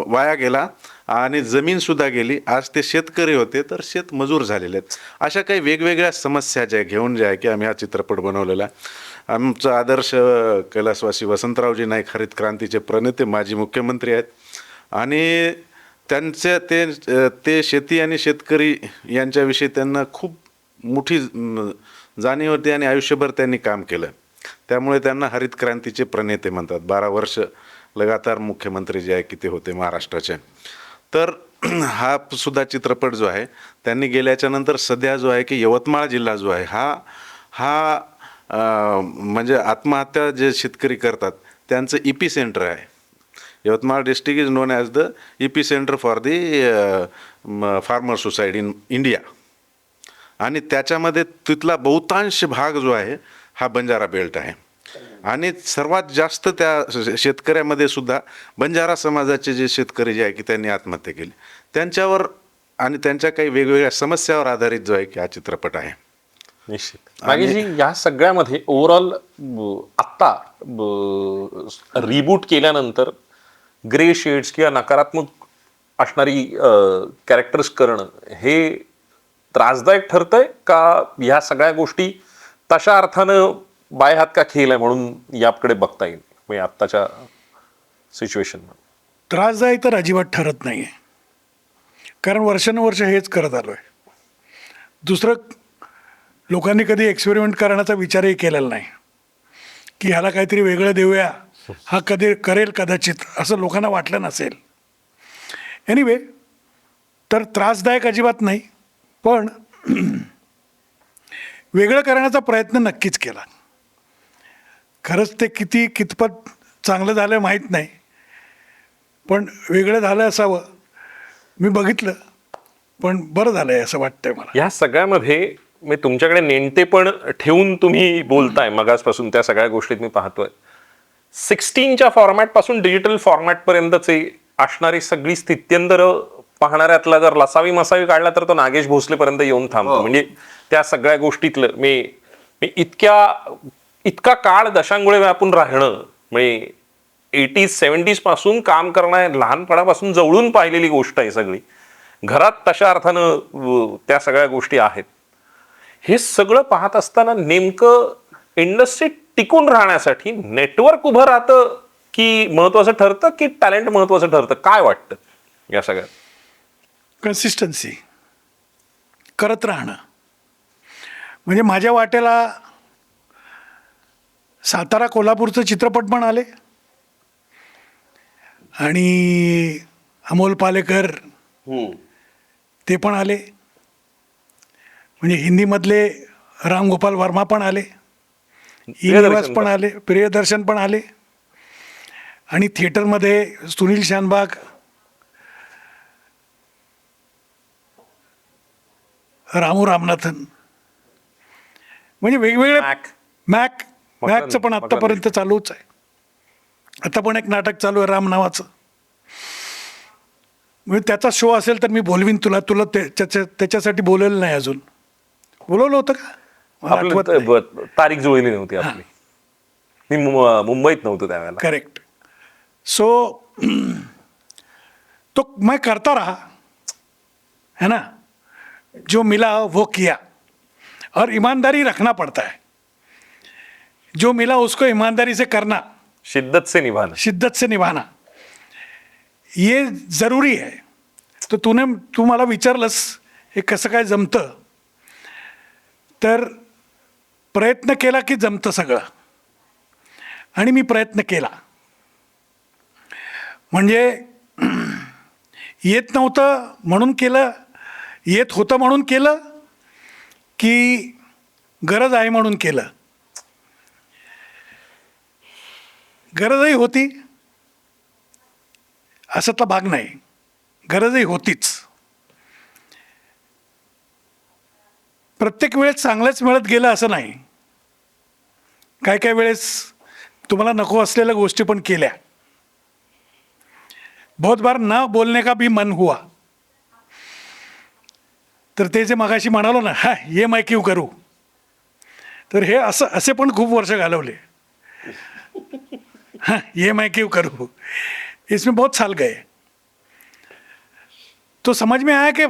वाया गेला आणि जमीनसुद्धा गेली. आज ते शेतकरी होते तर शेतमजूर झालेले आहेत. अशा काही वेगवेगळ्या समस्या ज्या घेऊन जे आहे की आम्ही हा चित्रपट बनवलेला आहे. आमचा आदर्श कैलासवासी वसंतरावजी नाईक हरित क्रांतीचे प्रणेते माजी मुख्यमंत्री आहेत आणि त्यांच्या ते शेती आणि शेतकरी यांच्याविषयी त्यांना खूप मोठी जाणीव होती आणि आयुष्यभर त्यांनी काम केलं. त्यामुळे त्यांना हरित क्रांतीचे प्रणेते म्हणतात. 12 वर्ष लगातार मुख्यमंत्री जे आहे की ते होते महाराष्ट्राचे. तर हा सुद्धा चित्रपट जो आहे त्यांनी गेल्याच्या नंतर सध्या जो आहे की यवतमाळ जिल्हा जो आहे हा म्हणजे आत्महत्या जे शेतकरी करतात त्यांचं EP सेंटर आहे. Yavatmal district is non as the EP centre for the farmer suicide in India. आणि त्याच्यामध्ये तिथला बहुतांश भाग जो आहे हा बंजारा बेल्ट आहे. आणि सर्वात जास्त त्या शेतकऱ्यामध्ये सुद्धा बंजारा समाजाचे जे शेतकरी जे आहे की त्यांनी आत्महत्या केली त्यांच्यावर आणि त्यांच्या काही वेगवेगळ्या समस्यावर आधारित जो आहे की हा चित्रपट आहे. निश्चित. नागेशजी, या सगळ्यामध्ये ओव्हरऑल आत्ता रिबूट केल्यानंतर ग्रे शेड्स किंवा नकारात्मक असणारी कॅरेक्टर्स करणं हे त्रासदायक ठरतंय का ह्या सगळ्या गोष्टी तशा अर्थानं बाय हात का खेळ आहे म्हणून याकडे बघता येईल म्हणजे आत्ताच्या सिच्युएशन? त्रासदायक तर अजिबात ठरत नाही आहे, कारण वर्षानुवर्ष हेच करत आलो आहे. दुसरं, लोकांनी कधी एक्सपेरिमेंट करण्याचा विचारही केलेला नाही की ह्याला काहीतरी वेगळं देऊया, हा कधी करेल कदाचित, असं लोकांना वाटलं नसेल. एनिवे, तर त्रासदायक अजिबात नाही, पण वेगळं करण्याचा प्रयत्न नक्कीच केला. खरंच ते कितपत चांगलं झालं माहीत नाही, पण वेगळं झालं असावं. मी बघितलं, पण बरं झालं आहे असं वाटतंय मला. या सगळ्यामध्ये मी तुमच्याकडे नेणते पण ठेवून तुम्ही बोलताय मगासपासून, त्या सगळ्या गोष्टीत मी पाहतोय 16च्या फॉर्मॅट पासून डिजिटल फॉर्मॅट पर्यंतचे असणारी सगळी स्थित्यंतर पाहणाऱ्यातला जर लसावी मसावी काढला तर तो नागेश भोसले पर्यंत येऊन थांबतो. म्हणजे त्या सगळ्या गोष्टीतलं मी इतका काळ दशांगुळे व्यापून राहणं, म्हणजे 80s 70s पासून काम करणं, लहानपणापासून जवळून पाहिलेली गोष्ट आहे सगळी. घरात तशा अर्थानं त्या सगळ्या गोष्टी आहेत. हे सगळं पाहत असताना नेमकं इंडस्ट्रीत टिकून राहण्यासाठी नेटवर्क उभं राहतं की महत्वाचं ठरतं की टॅलेंट महत्वाचं ठरतं? काय वाटतं या सगळ्यात? कन्सिस्टन्सी करत राहणं. म्हणजे माझ्या वाट्याला सातारा कोल्हापूरचं चित्रपट पण आले आणि अमोल पालेकर ते पण आले. म्हणजे हिंदीमधले राम गोपाल वर्मा पण आले, निवास पण आले, प्रियदर्शन पण आले आणि थिएटरमध्ये सुनील शानबाग, रामू रामनाथन, म्हणजे वेगवेगळे मॅकचं पण आत्तापर्यंत चालूच आहे. आता पण एक नाटक चालू आहे राम नावाचं. म्हणजे त्याचा शो असेल तर मी बोलवीन तुला त्याच्यासाठी बोलवलं नाही अजून. बोलवलं होतं का? मला आठवत नाही. तारीख जुळली नव्हती आपली. मी मुंबईत नव्हतो त्यावेळेला. करेक्ट. सो तो मैं करता रहा है ना, जो मिला वो किया और ईमानदारी रखना पड़ता है. जो मिला उसको ईमानदारी से करना, शिद्दत से निभाना ये ज़रूरी है. तर तू मला विचारलंस हे कसं काय जमतं, तर प्रयत्न केला की जमतं सगळं. आणि मी प्रयत्न केला. म्हणजे येत नव्हतं म्हणून केलं, येत होतं म्हणून केलं की गरज आहे म्हणून केलं. गरजही होती असातला भाग नाही, गरजही होतीच. प्रत्येक वेळेस चांगलंच मिळत गेलं असं नाही. काय काय वेळेस तुम्हाला नको असलेल्या गोष्टी पण केल्या. बहुत बार न बोलने का भी मन हुआ. तर ते जे मगाशी म्हणालो ना, हा ये मैं क्यों करू, तर हे असं असे पण खूप वर्ष घालवले. हाँ ये मैं क्यों करूँ, इसमें बहुत साल गए. तो समझ में आया कि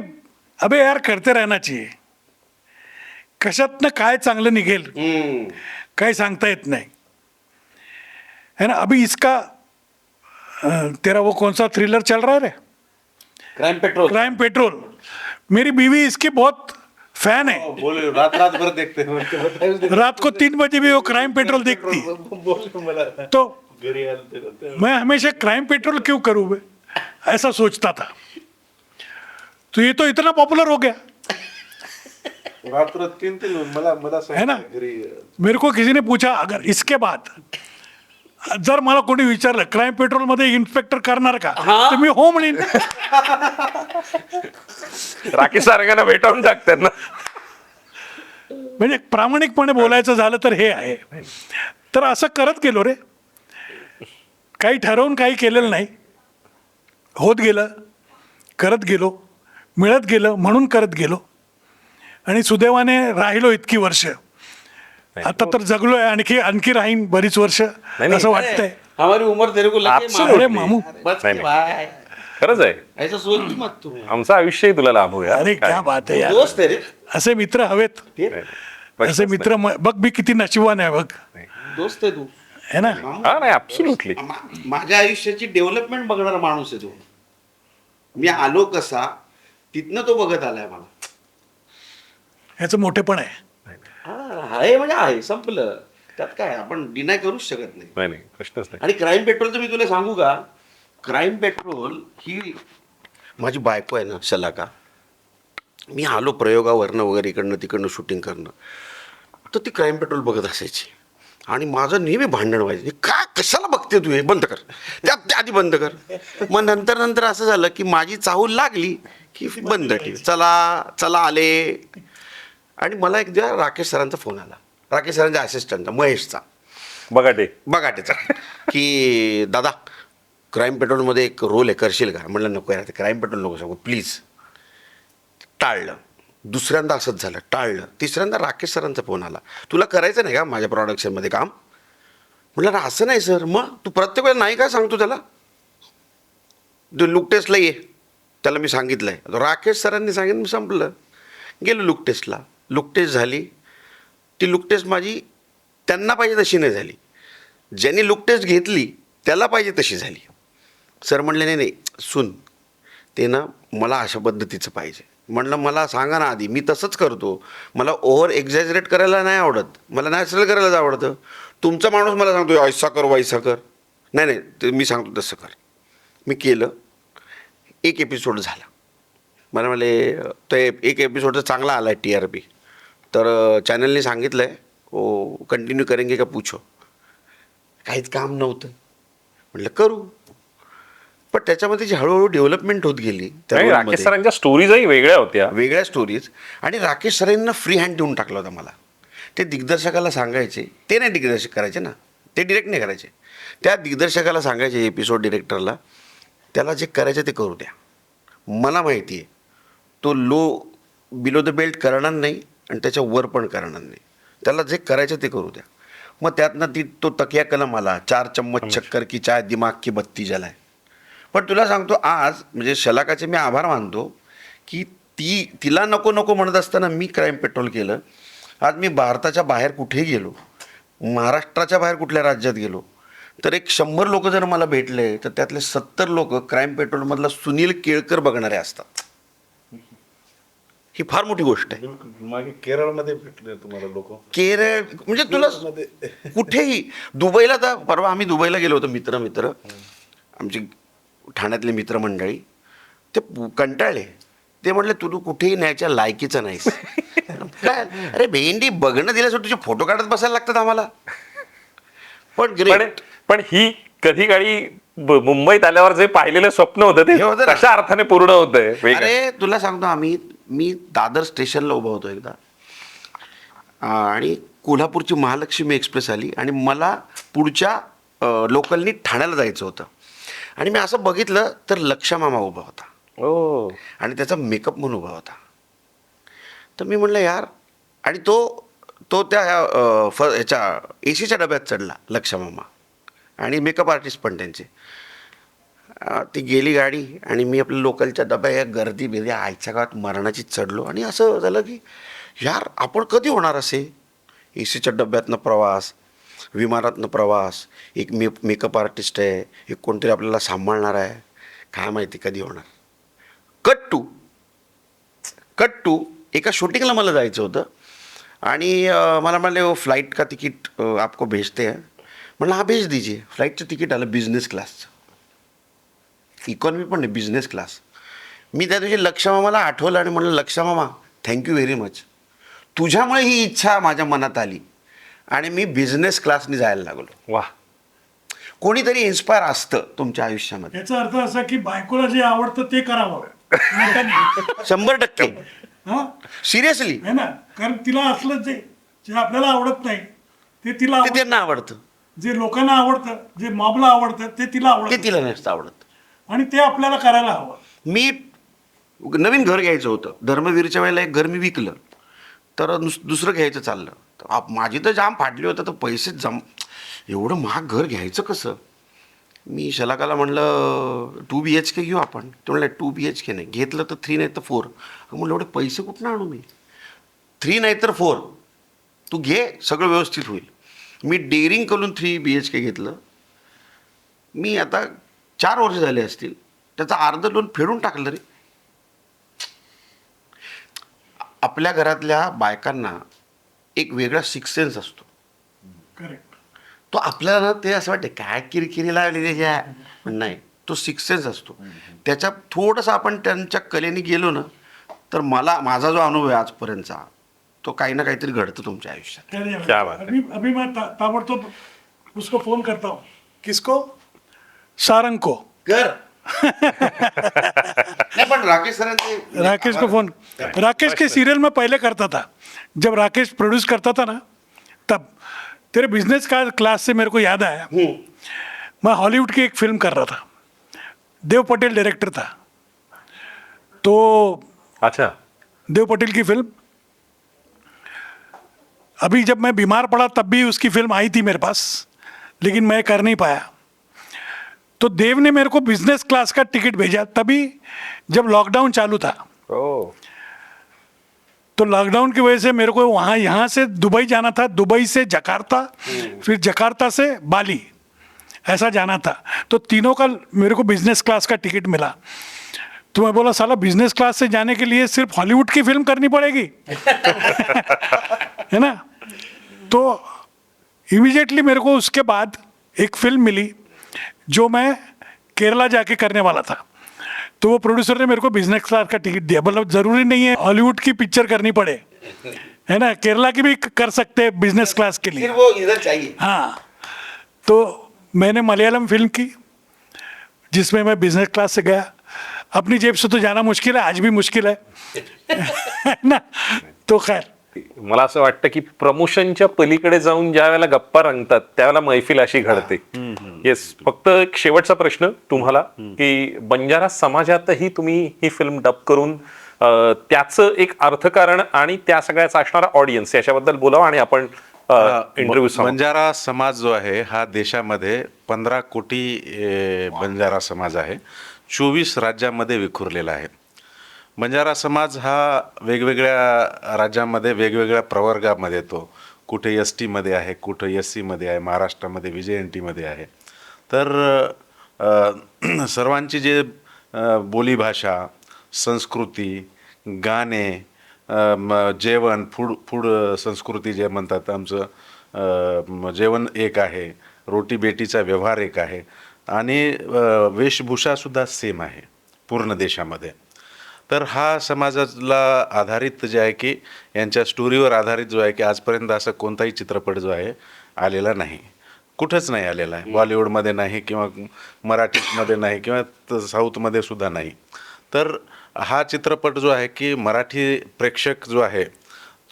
अबे यार करते रहना चाहिए. कशातनं काय चांगलं निघेल काही सांगता येत नाही है ना. अभी इसका तेरा वो कौन सा थ्रिलर चल रहा है रे, क्राईम पेट्रोल. Crime Patrol. मेरी बीवी इसकी बहुत फैन है. बोले रात रात भर देखते हैं. रात को 3 बजे भी वो क्राइम पेट्रोल देखती. तो मैं हमेशा क्राइम पेट्रोल क्यों करूं मैं, ऐसा सोचता था. तो ये तो इतना पॉपुलर हो गया रात्र 3 मला मला है ना. मेरे को किसी ने पूछा अगर इसके बाद जर मला कोणी विचारलं क्राईम पेट्रोल मध्ये इन्स्पेक्टर करणार का, तर मी हो म्हणेन. राकेश सारंगांना भेटावून टाक त्यांना. म्हणजे प्रामाणिकपणे बोलायचं झालं तर हे आहे. तर असं करत गेलो रे, काही ठरवून काही केलेलं नाही, होत गेलं, करत गेलो, मिळत गेलं म्हणून करत गेलो आणि सुदैवाने राहिलो इतकी वर्ष. आता तर जगलोय, आणखी राहीन बरीच वर्ष असं वाटतंय. हमारी उम्र तेरे को लगे Absolutely. अरे मामू, बस नाही, के नाही. भाई, खरंच आहे, ऐसा सोच मत तू. आमचं आयुष्यही तुला लाभूया. अरे क्या बात आहे यार, दोस्त आहे रे, असे मित्र हवेत. असे मित्र बघ मी किती नशिबान आहे बघ, दोस्त आहे तू. है ना. हा नाही ऍब्सोल्युटली. माझ्या आयुष्याची डेव्हलपमेंट बघणारा माणूस आहे तो. मी आलो कसा तिथनं तो बघत आलाय मला. ह्याचं मोठेपण आहे. आहे म्हणजे आहे, संपलं. त्यात काय आपण डिनाय करूच शकत नाही. नाही नाही प्रश्नच नाही. आणि क्राईम पेट्रोलचं मी तुला सांगू का, क्राईम पेट्रोल ही माझी बायको आहे ना शलाका, मी आलो प्रयोगावरनं वगैरे इकडनं तिकडनं शूटिंग करणं, तर ती क्राईम पेट्रोल बघत असायची आणि माझं नेहमी भांडण व्हायचं, का कशाला बघते तू, हे बंद कर, त्या आधी बंद कर. मग नंतर असं झालं की माझी चाहूल लागली की बंद ठेव, चला चला आले. आणि मला एकदा राकेश सरांचा फोन आला, राकेश सरांच्या असिस्टंटचा महेशचा, बघाटेचा, की दादा क्राईम पेट्रोलमध्ये एक रोल आहे, करशील का. म्हणलं नको यार, क्राईम पेट्रोल नको सांगू प्लीज. टाळलं. दुसऱ्यांदा असंच झालं, टाळलं. तिसऱ्यांदा राकेश सरांचा फोन आला, तुला करायचं नाही का माझ्या प्रोडक्शनमध्ये काम. म्हटलं असं नाही सर. मग तू प्रत्येक वेळेला नाही काय सांगतो त्याला, तू लुक टेस्टला ये, त्याला मी सांगितलं आहे. राकेश सरांनी सांगितलं, संपलं. गेलो लुक टेस्टला. लुक टेस्ट झाली. ती लुक टेस्ट माझी त्यांना पाहिजे तशी नाही झाली, ज्यांनी लुक टेस्ट घेतली त्याला पाहिजे तशी झाली. सर म्हणले नाही नाही सुन, ते ना मला अशा पद्धतीचं पाहिजे. म्हणलं मला सांगा ना आधी, मी तसंच करतो, मला ओव्हर एक्झॅजरेट करायला नाही आवडत, मला नॅचरल करायलाच आवडतं. तुमचा माणूस मला सांगतो ऐसा कर वैसा कर, नाही नाही ते मी सांगतो तसं कर. मी केलं. एक एपिसोड झाला. मला म्हणले ते एक एपिसोडचा चांगला आला आहे TRP, तर चॅनलने सांगितलं आहे ओ कंटिन्यू करेंगे का पूछो. काहीच काम नव्हतं. म्हटलं करू. पण त्याच्यामध्ये जी हळूहळू डेव्हलपमेंट होत गेली, राकेश सरांच्या स्टोरीजही वेगळ्या होत्या, वेगळ्या स्टोरीज. आणि राकेश सरांना फ्री हँड देऊन टाकला होता मला. ते दिग्दर्शकाला सांगायचे, ते नाही दिग्दर्शक करायचे ना, ते डिरेक्ट नाही करायचे, त्या दिग्दर्शकाला सांगायचे एपिसोड डिरेक्टरला, त्याला जे करायचं ते करू द्या, मला माहिती आहे तो बिलो द बेल्ट करणार नाही आणि त्याच्या वर पण करणार नाही, त्याला जे करायचं ते करू द्या. मग त्यातनं तो तकिया कलम आला, 4 चम्मच शक्कर की चाय दिमाग की बत्ती जलाय. पण तुला सांगतो आज म्हणजे शलाकाचे मी आभार मानतो की तिला नको नको म्हणत असताना मी क्राईम पेट्रोल केलं. आज मी भारताच्या बाहेर कुठेही गेलो, महाराष्ट्राच्या बाहेर कुठल्या राज्यात गेलो, तर एक 100 लोक जर मला भेटले तर त्यातले 70 लोक क्राईम पेट्रोलमधला सुनील केळकर बघणारे असतात. ही फार मोठी गोष्ट आहे. मागे केरळमध्ये भेटले तुम्हाला लोक, केरळ म्हणजे तुला कुठेही, दुबईला, तर परवा आम्ही दुबईला गेलो होतो, मित्र आमची ठाण्यातले मित्रमंडळी, ते कंटाळले. ते म्हटले तू कुठेही न्यायच्या लायकीचं नाहीस. काय अरे भेंडी बघणं दिल्यासाठी तुझे फोटो काढत बसायला लागतात आम्हाला. पण ग्रेट. पण ही कधी काळी मुंबईत आल्यावर जे पाहिलेलं स्वप्न होतं ते हे होतं ना. कशा अर्थाने पूर्ण होतंय. अरे तुला सांगतो मी दादर स्टेशनला उभा होतो एकदा आणि कोल्हापूरची महालक्ष्मी एक्सप्रेस आली आणि मला पुढच्या लोकलनी ठाण्याला जायचं होतं आणि मी असं बघितलं तर लक्षा मामा उभा होता ओ आणि त्याचा मेकअप म्हणून उभा होता. तर मी म्हणलं यार, आणि तो त्या ह्याच्या एसीच्या डब्यात चढला लक्षा मामा आणि मेकअप आर्टिस्ट पण त्यांचे. ती गेली गाडी आणि मी आपल्या लोकलच्या डब्या या गर्दी बिर्दी आईच्या गावात मरणाची चढलो आणि असं झालं की यार आपण कधी होणार असे, एसीच्या डब्यातनं प्रवास, विमानातनं प्रवास, एक मेकअप आर्टिस्ट आहे, एक कोणतरी आपल्याला सांभाळणार आहे, काय माहिती कधी होणार. कट टू एका शूटिंगला मला जायचं होतं आणि मला म्हणाले वो फ्लाईट का तिकीट आपको भेजते हैं. म्हणलं हा भेज दीजिए. फ्लाईटचं तिकीट आलं बिझनेस क्लासचं, इकॉनॉमी पण नाही बिझनेस क्लास. मी त्या दिवशी लक्षा मामाला आठवलं आणि म्हणलं लक्षा मामा थँक्यू व्हेरी मच, तुझ्यामुळे ही इच्छा माझ्या मनात आली आणि मी बिझनेस क्लासनी जायला लागलो. वा. कोणीतरी इन्स्पायर असतं तुमच्या आयुष्यामध्ये. याचा अर्थ असा की बायकोला जे आवडतं ते करावं. लोकांनी. 100% हा सिरियसली है ना, कारण तिला असलं जे आपल्याला आवडत नाही ते तिला ते आवडतं. त्यांना आवडतं, जे लोकांना आवडतं, जे मॉबला आवडतं ते तिला ते आवडतं तिला नसतं आवडत. आणि ते आपल्याला करायला हवं. मी नवीन घर घ्यायचं होतं, धर्मवीरच्या वेळेला एक घर मी विकलं, तर दुसरं घ्यायचं चाललं. तर माझी तर जाम फाटली होतं, तर पैसे एवढं महाग घर घ्यायचं कसं. मी शलाकाला म्हणलं 2 BHK घेऊ आपण. ते म्हणलं 2 BHK नाही, घेतलं तर 3 नाही तर 4. म्हणलं एवढे पैसे कुठून आणू मी, 3 नाही तर 4, तू घे सगळं व्यवस्थित होईल. मी डेअरिंग करून 3 BHK घेतलं. मी आता 4 वर्ष झाले असतील, त्याचा अर्ध लोन फेडून टाकलं रे. आपल्या घरातल्या बायकांना एक वेगळा सिक्स सेन्स असतो. करेक्ट. तो आपल्याला ना ते असं वाटतं काय किरकिरी लावली त्याच्या, पण नाही, तो सिक्स सेन्स असतो. त्याच्यात थोडंसं आपण त्यांच्या कलेने गेलो ना, तर माझा जो अनुभव आहे आजपर्यंतचा, तो काही ना काहीतरी घडतं तुमच्या आयुष्यात. क्या बात है. अभी मैं ताबड़तोब उसको फोन करता हूँ. किसको? सारंग को. कर नाही पण राकेश सरांचे राकेश को फोन. राकेश के सीरियल में पहले करता था, जब राकेश प्रोड्यूस करता था ना, तब तेरे बिजनेस का क्लास से मेरे को याद आया, मैं हॉलीवुड की एक फिल्म कर रहा था, देव पटेल डायरेक्टर था. तो अच्छा. देव पटेल की फिल्म, अभी जब मैं बीमार पड़ा तब भी उसकी फिल्म आई थी मेरे पास, लेकिन मैं कर नहीं पाया. तो देव ने मेरे को बिजनेस क्लास का टिकट भेजा, तभी जब लॉकडाउन चालू था. ओ तो लॉकडाउन की वजह से मेरे को यहाँ से दुबई जाना था, दुबई से जकार्ता, फिर जकार्ता से बाली, ऐसा जाना था. तो तीनों का मेरे को बिजनेस क्लास का टिकट मिला. तो मैं बोला साला बिजनेस क्लास से जाने के लिए सिर्फ हॉलीवुड की फिल्म करनी पड़ेगी. है ना. तो इमीडिएटली मेरे को उसके बाद एक फिल्म मिली जो मैं केरला जाके करने वाला था. तो वो प्रोड्यूसर ने मेरे को बिजनेस क्लास का टिकट दिया. मतलब ज़रूरी नहीं है हॉलीवुड की पिक्चर करनी पड़े, है ना, केरला की भी कर सकते हैं बिजनेस क्लास के लिए. फिर वो इधर चाहिए. हाँ. तो मैंने मलयालम फिल्म की जिसमें मैं बिजनेस क्लास से गया. अपनी जेब से तो जाना मुश्किल है, आज भी मुश्किल है. है ना. तो खैर मला असं वाटतं की प्रमोशनच्या पलीकडे जाऊन ज्या वेळेला गप्पा रंगतात त्यावेळेला मैफिल अशी घडते. येस. फक्त एक शेवटचा प्रश्न तुम्हाला की बंजारा समाजातही तुम्ही ही फिल्म डब करून त्याचं एक अर्थकारण आणि त्या सगळ्याचा असणारा ऑडियन्स याच्याबद्दल बोलावं आणि आपण इंटरव्ह्यू. बंजारा समाज जो आहे हा देशामध्ये 15 कोटी बंजारा समाज आहे, 24 राज्यामध्ये विखुरलेला आहे. बंजारा समाज हा वेगवेगळ्या राज्यामध्ये वेगवेगळ्या प्रवर्गामध्ये येतो. कुठे STमध्ये आहे, कुठे SCमध्ये आहे, महाराष्ट्रामध्ये VJNTमध्ये आहे. तर सर्वांची जे बोलीभाषा, संस्कृती, गाणे, जेवण, फूड संस्कृती जे म्हणतात, आमचं जेवण एक आहे, रोटी बेटीचा व्यवहार एक आहे आणि वेशभूषासुद्धा सेम आहे पूर्ण देशामध्ये. तर हा समाजाला आधारित जे आहे की यांच्या स्टोरीवर आधारित जो आहे की आजपर्यंत असा कोणताही चित्रपट जो आहे आलेला नाही. कुठंच नाही आलेला आहे. बॉलिवूडमध्ये नाही किंवा मराठीमध्ये नाही किंवा साऊथमध्ये सुद्धा नाही. तर हा चित्रपट जो आहे की मराठी प्रेक्षक जो आहे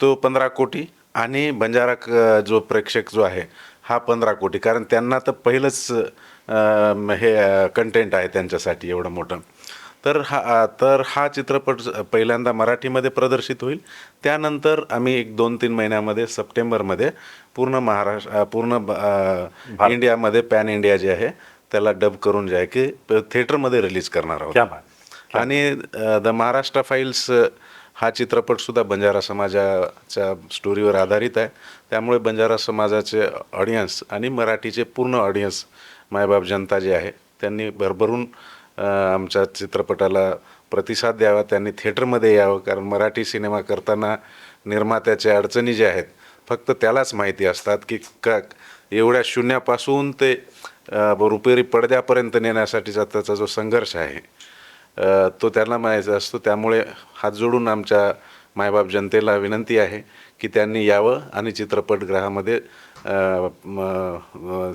तो 15 कोटी आणि बंजारा जो प्रेक्षक जो आहे हा 15 कोटी, कारण त्यांना तर पहिलंच हे कंटेंट आहे त्यांच्यासाठी एवढं मोठं. तर हा चित्रपट पहिल्यांदा मराठीमध्ये प्रदर्शित होईल. त्यानंतर आम्ही एक 2-3 महिन्यामध्ये सप्टेंबरमध्ये पूर्ण इंडियामध्ये पॅन इंडिया जे आहे त्याला डब करून जे आहे की थिएटरमध्ये रिलीज करणार क्या आहोत. बात. आणि द महाराष्ट्र फाईल्स हा चित्रपटसुद्धा बंजारा समाजाच्या स्टोरीवर आधारित आहे. त्यामुळे बंजारा समाजाचे ऑडियन्स आणि मराठीचे पूर्ण ऑडियन्स मायबाप जनता जे आहे त्यांनी भरभरून आमच्या चित्रपटाला प्रतिसाद द्यावा, त्यांनी थिएटरमध्ये यावं. कारण मराठी सिनेमा करताना निर्मात्याच्या अडचणी ज्या आहेत फक्त त्यालाच माहिती असतात की एवढ्या शून्यापासून ते रुपेरी पडद्यापर्यंत नेण्यासाठीचा त्याचा जो संघर्ष आहे तो त्यांना माहिती असतो. त्यामुळे हात जोडून आमच्या मायबाप जनतेला विनंती आहे की त्यांनी यावं आणि चित्रपटगृहामध्ये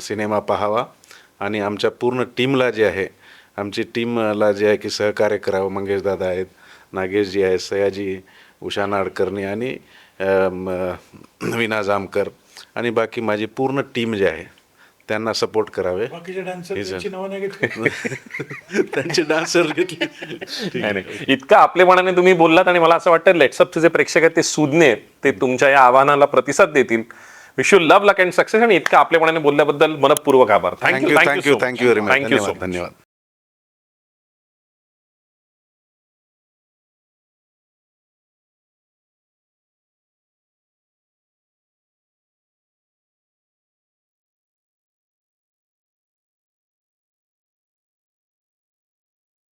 सिनेमा पाहावा. आणि आमच्या पूर्ण टीमला जे आहे आमची टीमला जे आहे की सहकार्य करावं. मंगेशदादा आहेत, नागेशजी आहेत, सयाजी, उषा नाडकर्णी आणि विना जामकर आणि बाकी माझी पूर्ण टीम जे आहे त्यांना सपोर्ट करावे. बाकीचे डान्सर हे सर. त्यांची नावं नाही घेतली. त्यांचे डान्सर घेतले. नाही नाही, इतका आपलेपणाने तुम्ही बोललात आणि मला असं वाटतं लेट्सअपचे जे प्रेक्षक आहेत ते सुज्ञ आहेत, ते तुमच्या या आव्हानाला प्रतिसाद देतील. Wish you love luck and success. आणि इतका आपलेपणाने बोलल्याबद्दल मनपूर्वक आभार. Thank you very much. Thank you so धन्यवाद.